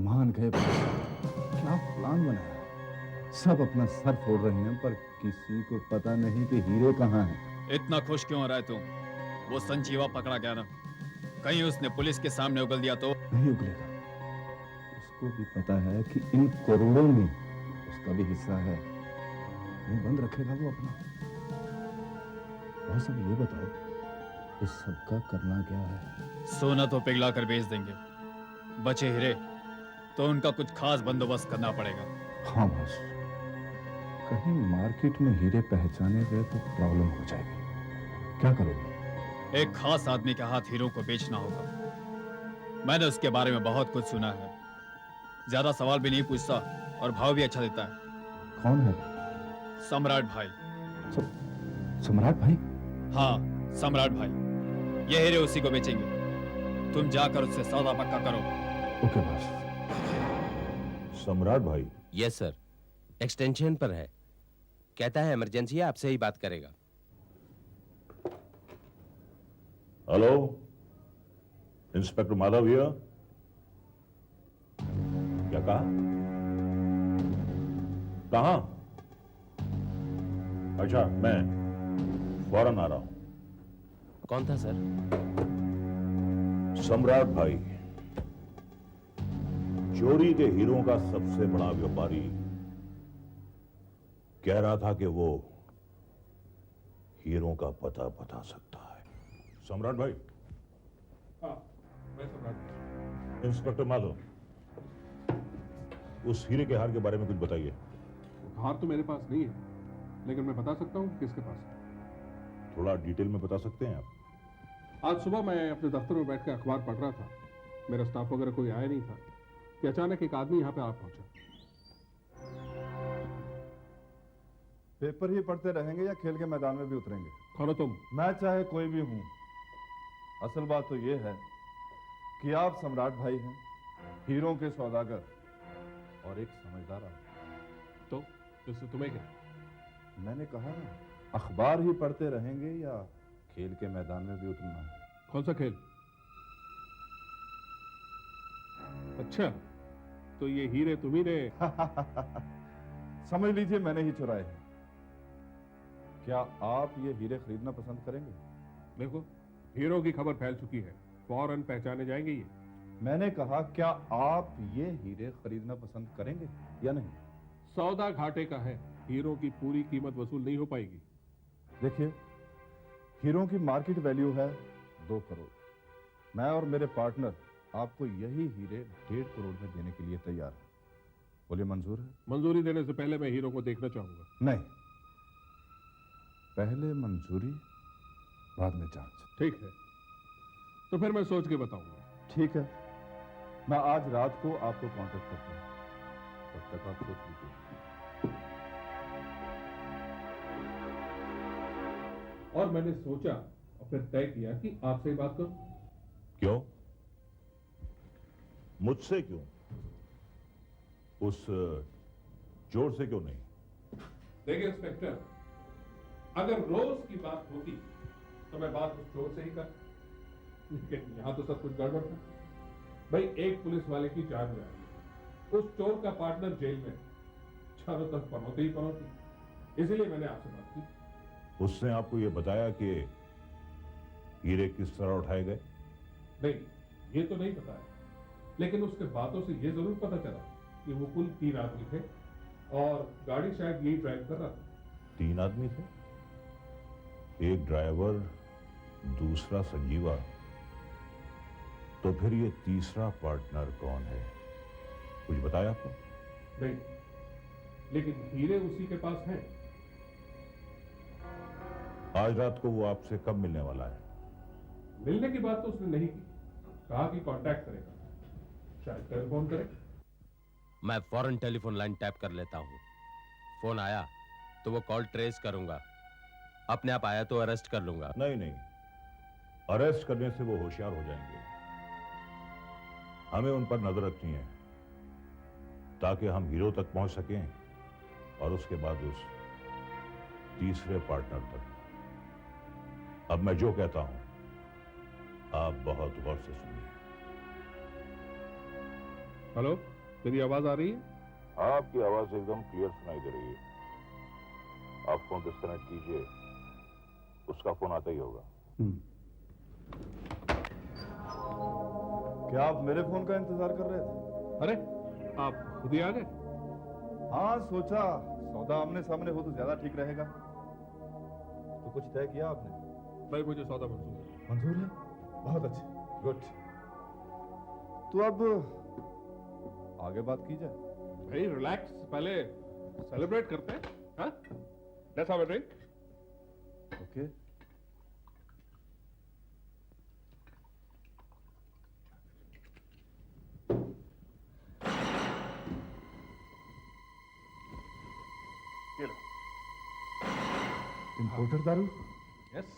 मान गए बॉस। क्या प्लान बनाया? सब अपना सर फोड़ रहे हैं, पर किसी को पता नहीं कि हीरे कहां हैं। इतना खुश क्यों हो रहा है तू? वो संजीवा पकड़ा गया ना, कहीं उसने पुलिस के सामने उगल दिया तो? नहीं उगलेगा। उसको भी पता है कि इन करोड़ों में उसका भी हिस्सा है। मुंह बंद रखेगा वो अपना। बॉस अब ये बताओ, इस सब का करना क्या है? सोना तो पिघला कर बेच देंगे, बचे हीरे तो उनका कुछ खास बंदोबस्त करना पड़ेगा। हाँ बॉस, कहीं मार्केट में हीरे पहचाने गए तो प्रॉब्लम हो जाएगी। क्या करोगे? एक खास आदमी के हाथ हीरो को बेचना होगा। मैंने उसके बारे में बहुत कुछ सुना है। ज्यादा सवाल भी नहीं पूछता और भाव भी अच्छा देता है। कौन है? सम्राट भाई। सम्राट भाई? हाँ, सम्राट भाई। ये हीरे उसी को बेचेंगे। तुम जाकर उससे सौदा पक्का करो। Okay boss. सम्राट भाई? यस सर, एक्सटेंशन पर है। कहता है इमरजेंसी है, आपसे ही बात करेगा। Hello, inspector Madhav here. क्या कहा? कहां? अच्छा, मैं फौरन आ रहा हूं। कौन था सर? सम्राट भाई, चोरी के हीरों का सबसे बड़ा व्यापारी, कह रहा था कि वो हीरों का पता बता सकता है। सम्राट भाई? हाँ, मैं सम्राट। इंस्पेक्टर माधव, उस हीरे के हार के बारे में कुछ बताइए। हार तो मेरे पास नहीं है, लेकिन मैं बता सकता हूँ किसके पास है। थोड़ा डिटेल में बता सकते हैं आप? आज सुबह मैं अपने दफ्तर में बैठ कर अखबार पढ़ रहा था। मेरा स्टाफ वगैरह कोई आया नहीं था कि अचानक एक आदमी यहाँ पे आ पहुंचा। पेपर ही पढ़ते रहेंगे या खेल के मैदान में भी उतरेंगे? कौन हो तुम? मैं चाहे कोई भी हूं, असल बात तो ये है कि आप सम्राट भाई हैं, हीरों के सौदागर और एक समझदार आदमी। तो इससे तुम्हें क्या? मैंने कहा ना, अखबार ही पढ़ते रहेंगे या खेल के मैदान में भी उतरना है? कौन सा खेल? अच्छा, तो ये हीरे तुम्ही ने समझ लीजिए मैंने ही चुराए हैं। क्या आप ये हीरे खरीदना पसंद करेंगे? देखो, हीरो की खबर फैल चुकी है, फौरन पहचाने जाएंगे ये। मैंने कहा, क्या आप ये हीरे खरीदना पसंद करेंगे या नहीं? सौदा घाटे का है, हीरो की पूरी कीमत वसूल नहीं हो पाएगी। देखिए, हीरों की मार्केट वैल्यू है 2 करोड़। मैं और मेरे पार्टनर आपको यही हीरे 1.5 करोड़ में देने के लिए तैयार हैं। बोलिए, मंजूर है? मंजूरी देने से पहले मैं हीरो को देखना चाहूंगा। नहीं, पहले मंजूरी बाद में जांच। ठीक है, तो फिर मैं सोच के बताऊंगा। ठीक है, मैं आज रात को आपको कांटेक्ट करता हूं। तब तक आप सोच लीजिए। और मैंने सोचा और फिर तय किया कि आपसे ही बात करूं। क्यों? मुझसे क्यों? उस चोर से क्यों नहीं? देखिए इंस्पेक्टर, अगर रोज की बात होती तो मैं बात उस चोर से ही कर, लेकिन यहां तो सब कुछ गड़बड़ था। भाई, एक पुलिस वाले की जान जा रही, उस चोर का पार्टनर जेल में, चारों तरफ पनौती ही पनौती। इसीलिए मैंने आपसे बात की। उसने आपको यह बताया कि हीरे किस तरह उठाए गए? नहीं, ये तो नहीं पता है, लेकिन उसके बातों से ये जरूर पता चला कि वो कुल 3 आदमी थे और गाड़ी शायद यही ड्राइव कर रहा था। 3 आदमी थे? एक ड्राइवर, दूसरा संजीवा, तो फिर ये तीसरा पार्टनर कौन है? कुछ बताया आपको? नहीं, लेकिन हीरे उसी के पास हैं। आज रात को वो आपसे कब मिलने वाला है? मिलने की बात तो उसने नहीं की, कहा कि कांटेक्ट करेगा, शायद टेलीफोन करे। मैं फौरन टेलीफोन लाइन टैप कर लेता हूँ। फोन आया तो वो कॉल ट्रेस करूंगा, अपने आप आया तो अरेस्ट कर लूंगा। नहीं नहीं, अरेस्ट करने से वो होशियार हो जाएंगे। हमें उन पर नजर रखनी है ताकि हम हीरो तक पहुंच सकें और उसके बाद उस तीसरे पार्टनर तक। अब मैं जो कहता हूं आप बहुत गौर से सुनिए। हेलो, मेरी आवाज आ रही है? आपकी आवाज एकदम क्लियर सुनाई दे रही है। आप फोन डिस्कनेक्ट कीजिए, उसका फोन आता ही होगा। क्या आप मेरे फोन का इंतजार कर रहे थे? अरे, आप खुद ही आ गए? हाँ, सोचा सौदा आमने सामने हो तो ज्यादा ठीक रहेगा। तो कुछ तय किया आपने? भाई, मुझे सौदा मंजूर है। मंजूर है? बहुत अच्छे, गुड। तो अब आगे बात की जाए। भाई रिलैक्स, पहले सेलिब्रेट करते हैं। हाँ, let's have a drink. Okay. Importer दारू? यस।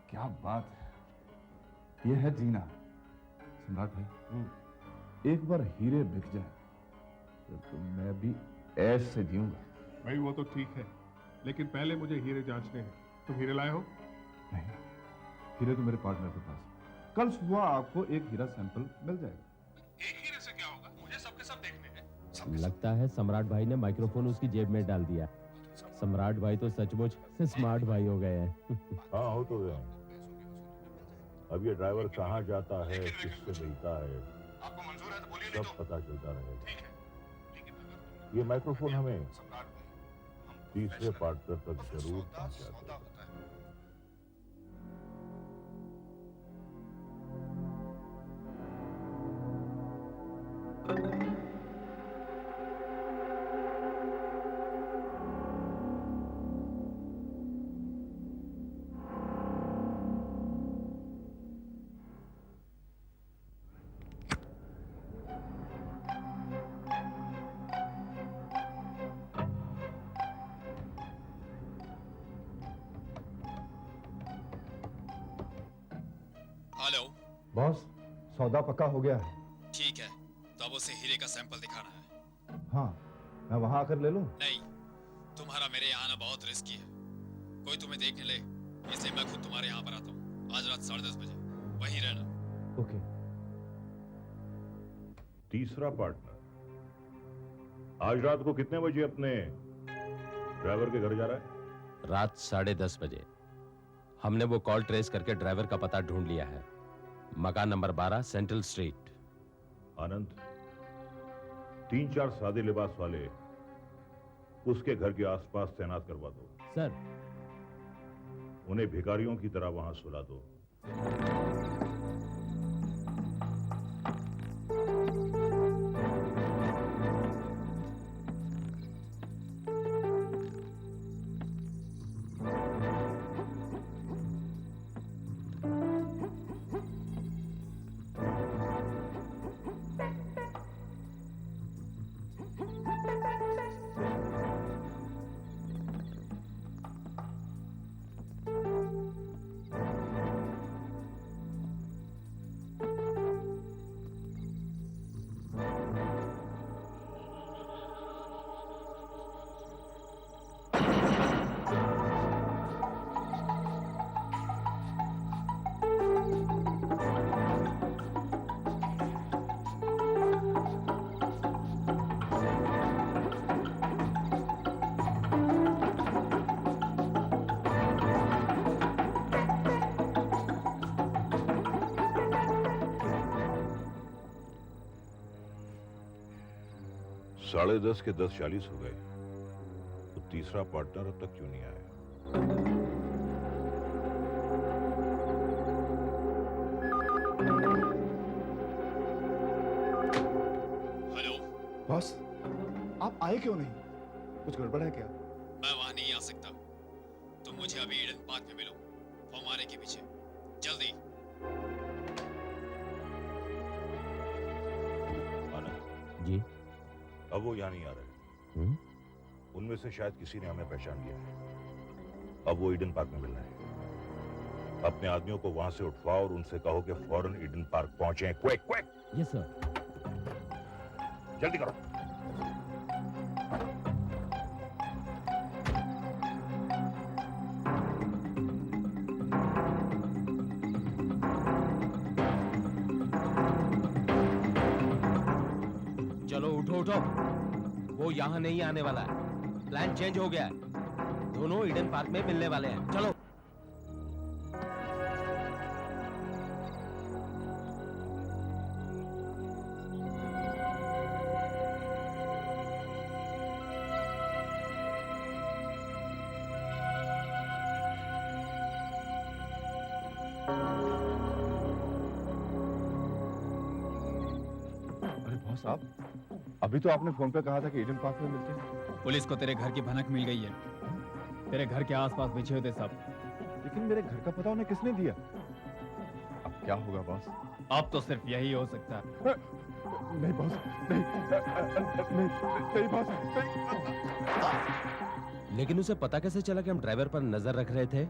क्या बात है, ये है जीना। सम्राट भाई, एक बार हीरे बिक जाए तो मैं भी ऐश से जीऊंगा। भाई वो तो ठीक है, लेकिन पहले मुझे हीरे जांचने हैं। तुम हीरे लाए हो? नहीं, हीरे तो मेरे पार्टनर के पास है। कल सुबह आपको एक हीरा सैंपल मिल जाएगा। एक हीरे से क्या होगा? मुझे सबके सब देखने हैं। लगता है सम्राट भाई ने माइक्रोफोन उसकी जेब में डाल दिया। सम्राट भाई तो सचमुच स्मार्ट भाई हो गए हैं। हाँ, हो तो गए। अब ये ड्राइवर कहाँ जाता है, किससे मिलता है, सब पता चलता रहेगा। ये माइक्रोफोन हमें तीसरे पार्टनर तक जरूर पहुंचा देगा। हेलो बॉस, सौदा पक्का हो गया है। ठीक है, तो अब उसे हीरे का सैंपल दिखाना है। हाँ, मैं वहां आकर ले लूं? नहीं, तुम्हारा मेरे यहाँ आना बहुत रिस्की है। कोई तुम्हें देखने ले, इसलिए मैं खुद तुम्हारे यहाँ पर आता हूँ। आज रात 10:30 बजे वहीं रहना। ओके। तीसरा पार्टनर आज रात को कितने बजे अपने ड्राइवर के घर जा रहा है? रात 10:30 बजे। हमने वो कॉल ट्रेस करके ड्राइवर का पता ढूंढ लिया है। मकान नंबर 12 सेंट्रल स्ट्रीट। आनंद, 3-4 सादे लिबास वाले उसके घर के आसपास तैनात करवा दो। सर। उन्हें भिखारियों की तरह वहां सुला दो। साढ़े 10 के 10:40 हो गए, तो तीसरा पार्टनर अब तक क्यों नहीं आया? बॉस, आप आए क्यों नहीं? कुछ गड़बड़ है क्या? मैं वहां नहीं आ सकता। तुम मुझे अभी ईडन पार्क में मिलो, फौमारे के पीछे, जल्दी। आनंद जी। अब वो यहाँ नहीं आ रहे। उनमें से शायद किसी ने हमें पहचान लिया है। अब वो ईडन पार्क में मिल रहे हैं। अपने आदमियों को वहां से उठवाओ और उनसे कहो कि फौरन ईडन पार्क पहुंचे। Quick quick. Yes sir. जल्दी करो। चलो उठो उठो, वो यहाँ नहीं आने वाला है। प्लान चेंज हो गया है। दोनों ईडन पार्क में मिलने वाले हैं। चलो। अरे बॉस, आप अभी तो आपने फोन पे कहा था कि ईडन पार्क में मिलते हैं। पुलिस को तेरे घर की भनक मिल गई है। तेरे घर के आसपास बिछे हुए थे सब। लेकिन मेरे घर का पता उन्हें किसने दिया? अब क्या होगा बॉस? अब तो सिर्फ यही हो सकता है। नहीं बॉस, नहीं बॉस, नहीं। लेकिन उसे पता कैसे चला कि हम ड्राइवर पर नजर रख रहे थे?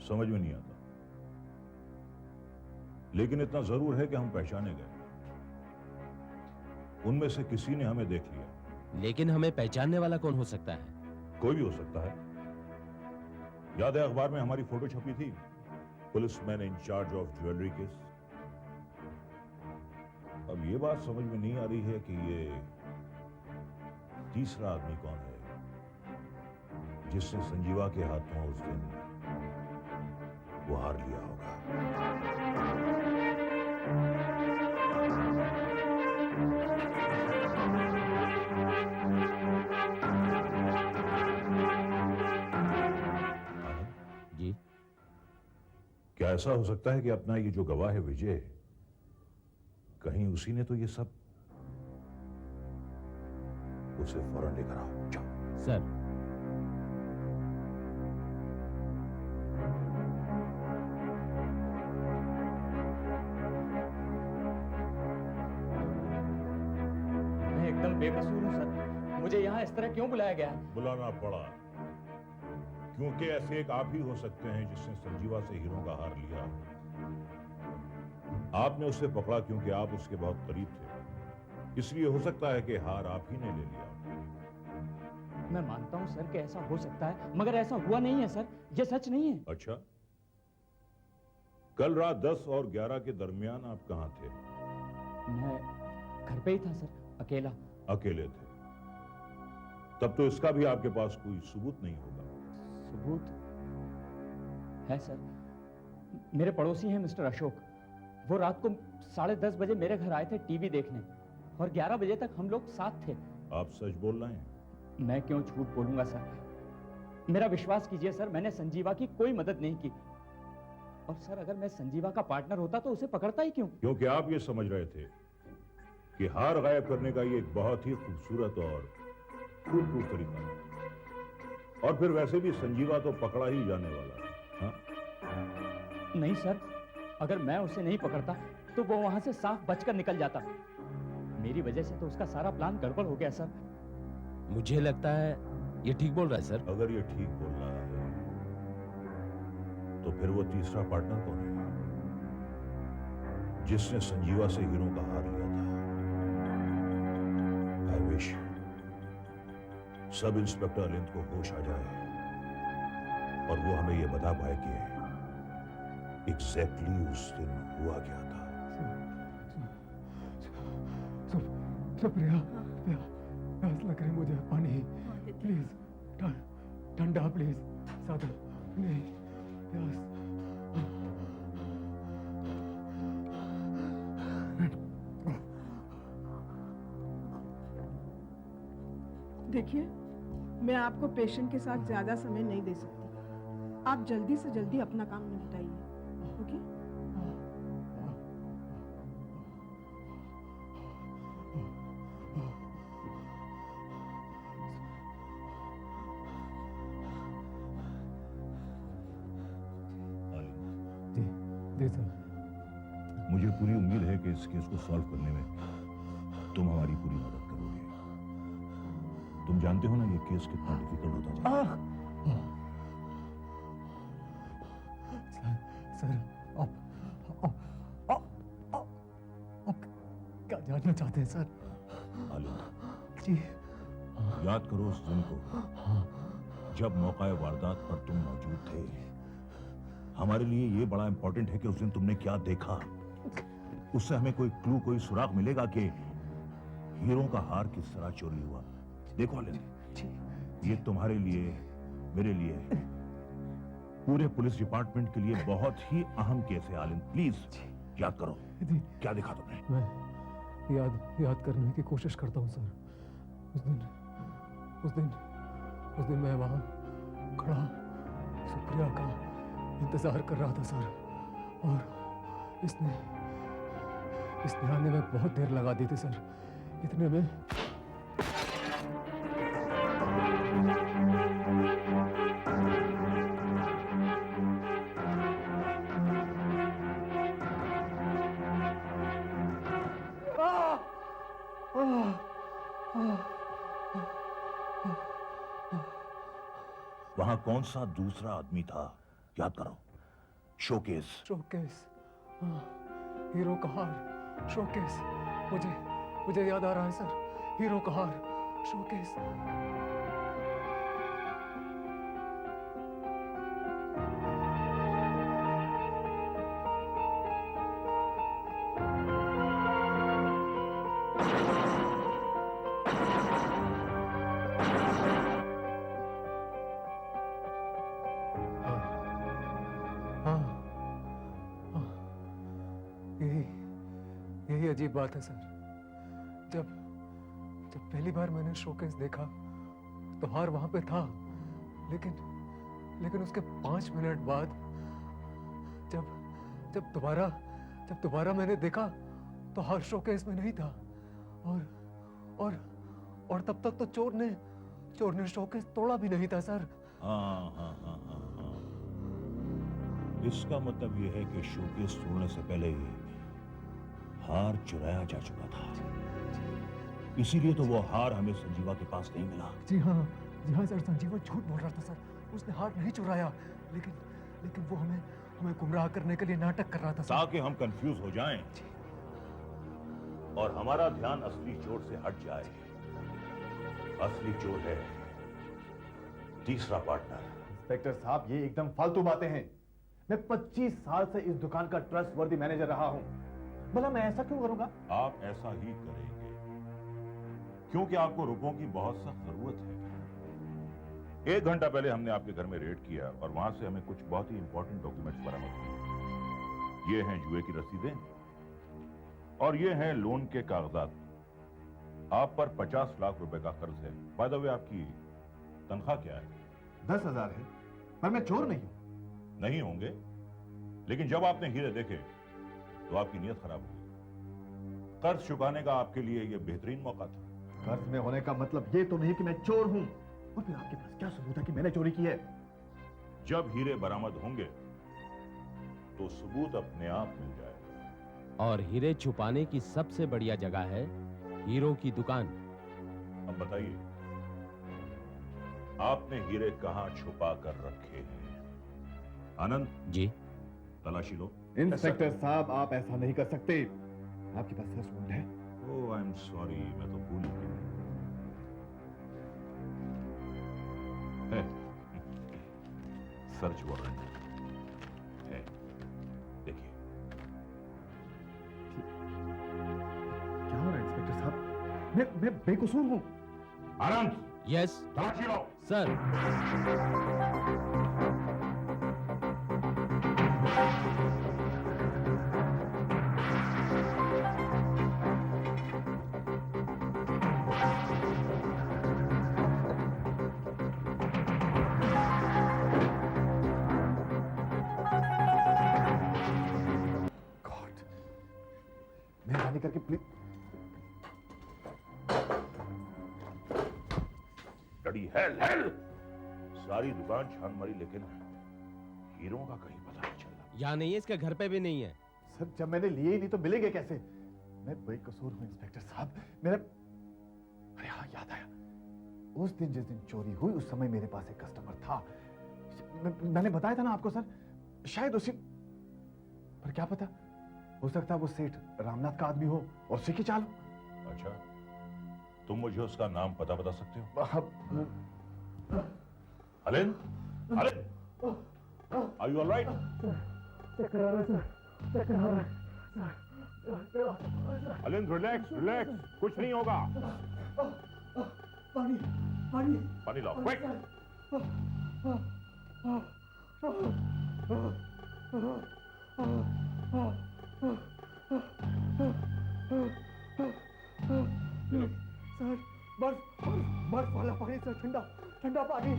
समझ में नहीं आता, लेकिन इतना जरूर है कि हम पहचाने गए। उनमें से किसी ने हमें देख लिया। लेकिन हमें पहचानने वाला कौन हो सकता है? कोई भी हो सकता है। याद है अखबार में हमारी फोटो छपी थी, policeman in charge of jewellery case. अब ये बात समझ में नहीं आ रही है कि ये तीसरा आदमी कौन है जिसने संजीवा के हाथों उस दिन वो हार लिया होगा। जी। क्या ऐसा हो सकता है कि अपना ये जो गवाह है विजय, कहीं उसी ने तो ये सब? उसे फौरन लेकर आओ। जाओ। सर। मैं एकदम बेकसूर हूँ सर। मुझे यहाँ इस तरह क्यों बुलाया गया? बुलाना पड़ा क्योंकि ऐसे एक आप ही हो सकते हैं जिसने संजीवा से हीरों का हार लिया। आपने उसे पकड़ा क्योंकि आप उसके बहुत करीब थे, इसलिए हो सकता है कि हार आप ही ने ले लिया। मैं मानता हूँ सर कि ऐसा हो सकता है, मगर ऐसा हुआ नहीं है सर। ये सच नहीं है। अच्छा, कल रात 10 और 11 के दरमियान आप कहां थे? मैं घर पे ही था सर, अकेला। अकेले थे? तब तो इसका भी आपके पास कोई सबूत नहीं होगा। सबूत है सर। मेरे पड़ोसी हैं मिस्टर अशोक। वो रात को 10:30 बजे मेरे घर आए थे टीवी देखने, और 11 बजे तक हम लोग साथ थे। आप सच बोल रहे हैं? मैं क्यों झूठ बोलूंगा सर? मेरा विश्वास कीजिए सर, मैंने संजीवा की कोई मदद नहीं की। और सर, अगर मैं संजीवा का पार्टनर होता तो उसे पकड़ता ही क्यों? क्योंकि आप ये समझ रहे थे कि हार गायब करने का ये एक बहुत ही खूबसूरत और फूल प्रूफ तरीका है। और फिर वैसे भी संजीवा तो पकड़ा ही जाने वाला है। हाँ? नहीं सर, अगर मैं उसे नहीं पकड़ता तो वो वहां से साफ बचकर निकल जाता। मेरी वजह से तो उसका सारा प्लान गड़बड़ हो गया सर। मुझे लगता है ये ठीक बोल रहा है सर। अगर ये ठीक बोल रहा है तो फिर वो तीसरा पार्टनर कौन है जिसने संजीवा से हीरों का हार लिया था? आई विश सब इंस्पेक्टर अलिंद को होश आ जाए और वो हमें ये बता पाए कि एग्जैक्टली उस दिन हुआ क्या था। प्रिया, प्यास लग रही मुझे, पानी प्लीज, ठंडा प्लीज, सादा नहीं, प्यास। देखिए, मैं आपको पेशेंट के साथ ज्यादा समय नहीं दे सकती। आप जल्दी से जल्दी अपना काम निपटाइए, ओके? पूरी उम्मीद है कि इस केस को सॉल्व करने में तुम हमारी पूरी मदद करोगे। तुम जानते हो ना ये केस कितना डिफिकल्ट होता था। सर आप क्या जानना चाहते हैं सर? आलिम, जी याद करो उस दिन को जब मौका वारदात पर तुम मौजूद थे। हमारे लिए ये बड़ा इंपॉर्टेंट है कि उस दिन तुमने क्या देखा। उससे हमें कोई क्लू, कोई सुराग मिलेगा कि हीरो का हार किस तरह चोरी हुआ। देखो आलिम, ये तुम्हारे लिए, मेरे लिए, पूरे पुलिस डिपार्टमेंट के लिए बहुत ही अहम केस है। आलिम प्लीज याद करो क्या देखा तुमने। मैं याद करने की कोशिश करता हूँ सर। उस दिन मैं वहाँ खड़ा सुप्रिया का इंतजार कर रहा था सर, और इसने आने में बहुत देर लगा दी थी सर। इतने में वहां कौन सा दूसरा आदमी था याद करो। शोकेस हीरो का हार, शोकेस। मुझे याद आ रहा है सर, हीरो का हार, शोकेस। यही अजीब बात है सर। जब पहली बार मैंने शोकेस देखा तो हार वहां पे था, लेकिन उसके 5 मिनट बाद जब दोबारा मैंने देखा तो हार शोकेस में नहीं था, और तब तक तो चोर ने शोकेस तोड़ा भी नहीं था सर। हाँ। इसका मतलब यह है कि शोकेस तोड़ने से पहले ही हार चुराया जा चुका था। इसीलिए तो वो हार हमें संजीवा के पास नहीं मिला। जी हाँ सर, संजीवा झूठ बोल रहा था सर। उसने हार नहीं चुराया, लेकिन वो हमें गुमराह करने के लिए नाटक कर रहा था सर। ताकि हम कंफ्यूज हो जाएं और हमारा ध्यान असली चोर से हट जाए। असली चोर है तीसरा पार्टनर। इंस्पेक्टर साहब, ये एकदम फालतू बातें हैं। मैं 25 साल से इस दुकान का ट्रस्टवर्दी मैनेजर रहा हूं। भला मैं ऐसा क्यों करूंगा? आप ऐसा ही करेंगे क्योंकि आपको रुपयों की बहुत सख्त जरूरत है। 1 घंटा पहले हमने आपके घर में रेड किया और वहां से हमें कुछ बहुत ही इंपॉर्टेंट डॉक्यूमेंट्स बरामद हुए। ये हैं जुए की रसीदें और ये हैं लोन के कागजात। आप पर 50 लाख रुपए का कर्ज है। बाय द वे, आपकी तनख्वाह क्या है? 10,000 है, पर मैं चोर नहीं हूं। नहीं होंगे, लेकिन जब आपने हीरे देखे तो आपकी नीयत खराब हुई। कर्ज चुकाने का आपके लिए यह बेहतरीन मौका था। कर्ज में होने का मतलब ये तो नहीं कि मैं चोर हूं। और फिर आपके पास क्या सबूत है कि मैंने चोरी की है? जब हीरे बरामद होंगे तो सबूत अपने आप मिल जाएगा। और हीरे छुपाने की सबसे बढ़िया जगह है हीरो की दुकान। अब बताइए, आपने हीरे कहां छुपा कर रखे हैं? आनंद जी, तलाशी लो। इंस्पेक्टर साहब, आप ऐसा नहीं कर सकते। आपके पास सर्च वारंट है? ओह, आई एम सॉरी, मैं तो भूल गया। सर्च वारंट है, देखिए। क्या हो रहा है इंस्पेक्टर साहब? मैं बेकसूर हूं। आनंद! यस तलाशी लो। सर। मेहरबानी करके प्लीज। डडी हेल सारी दुकान छान मारी, लेकिन हीरो का कहीं पता नहीं चला। यहाँ नहीं है, इसके घर पे भी नहीं है। सर जब मैंने लिए ही नहीं तो मिलेंगे कैसे? मैं बेकसूर हूं इंस्पेक्टर साहब। मेरा अरे हाँ, याद आया। उस दिन जिस दिन चोरी हुई उस समय मेरे पास एक कस्टमर था। मैंने बताया था ना आपको सर, शायद उसी, पर क्या पता, हो सकता है वो सेठ रामनाथ का आदमी हो और उसी की चाल हो। अच्छा, तुम मुझे उसका नाम पता बता सकते हो? अलिन, अलिन, आर यू ऑलराइट? चक्कर आ रहा है सर, चक्कर आ रहा है। अलिन रिलैक्स, रिलैक्स, कुछ नहीं होगा। पानी, पानी, पानी लाओ, क्विक। सर बर्फ वाला पानी सर, ठंडा ठंडा पानी।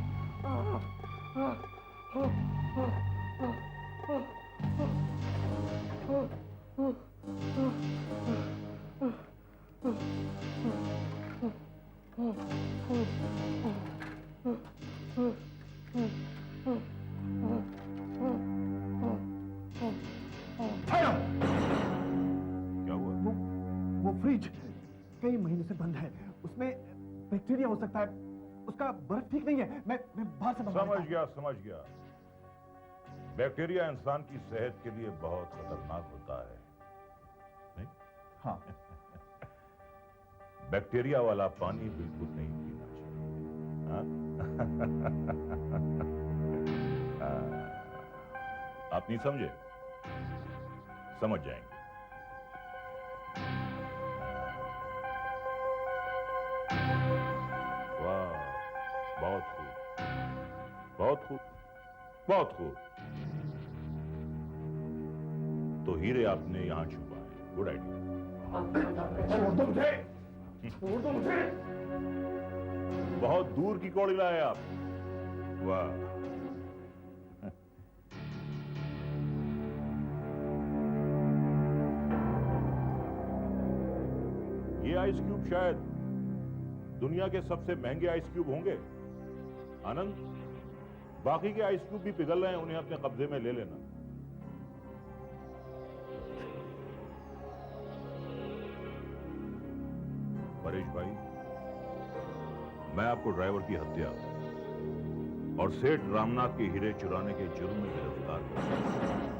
क्या हुआ? वो फ्रिज कई महीने से बंद है, उसमें बैक्टीरिया हो सकता है, उसका बर्फ ठीक नहीं है। मैं बाहर से समझ गया, समझ गया। बैक्टीरिया इंसान की सेहत के लिए बहुत खतरनाक होता है, नहीं? हाँ। बैक्टीरिया वाला पानी बिल्कुल नहीं पीना चाहिए। हाँ? आप नहीं समझे? समझ जाएंगे। वाह, बहुत खूब, बहुत खूब, बहुत खूब। तो हीरे आपने यहां छुपाए, गुड आइडिया। बहुत दूर की कौड़ी लाए आप, वाह। ये आइस क्यूब शायद दुनिया के सबसे महंगे आइस क्यूब होंगे। आनंद, बाकी के आइस क्यूब भी पिघल रहे हैं, उन्हें अपने कब्जे में ले लेना। परेश भाई, मैं आपको ड्राइवर की हत्या और सेठ रामनाथ के हीरे चुराने के जुर्म में गिरफ्तार करूंगा।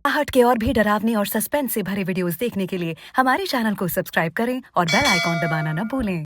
आहट के और भी डरावनी और सस्पेंस से भरे वीडियोस देखने के लिए हमारे चैनल को सब्सक्राइब करें और बेल आइकॉन दबाना न भूलें।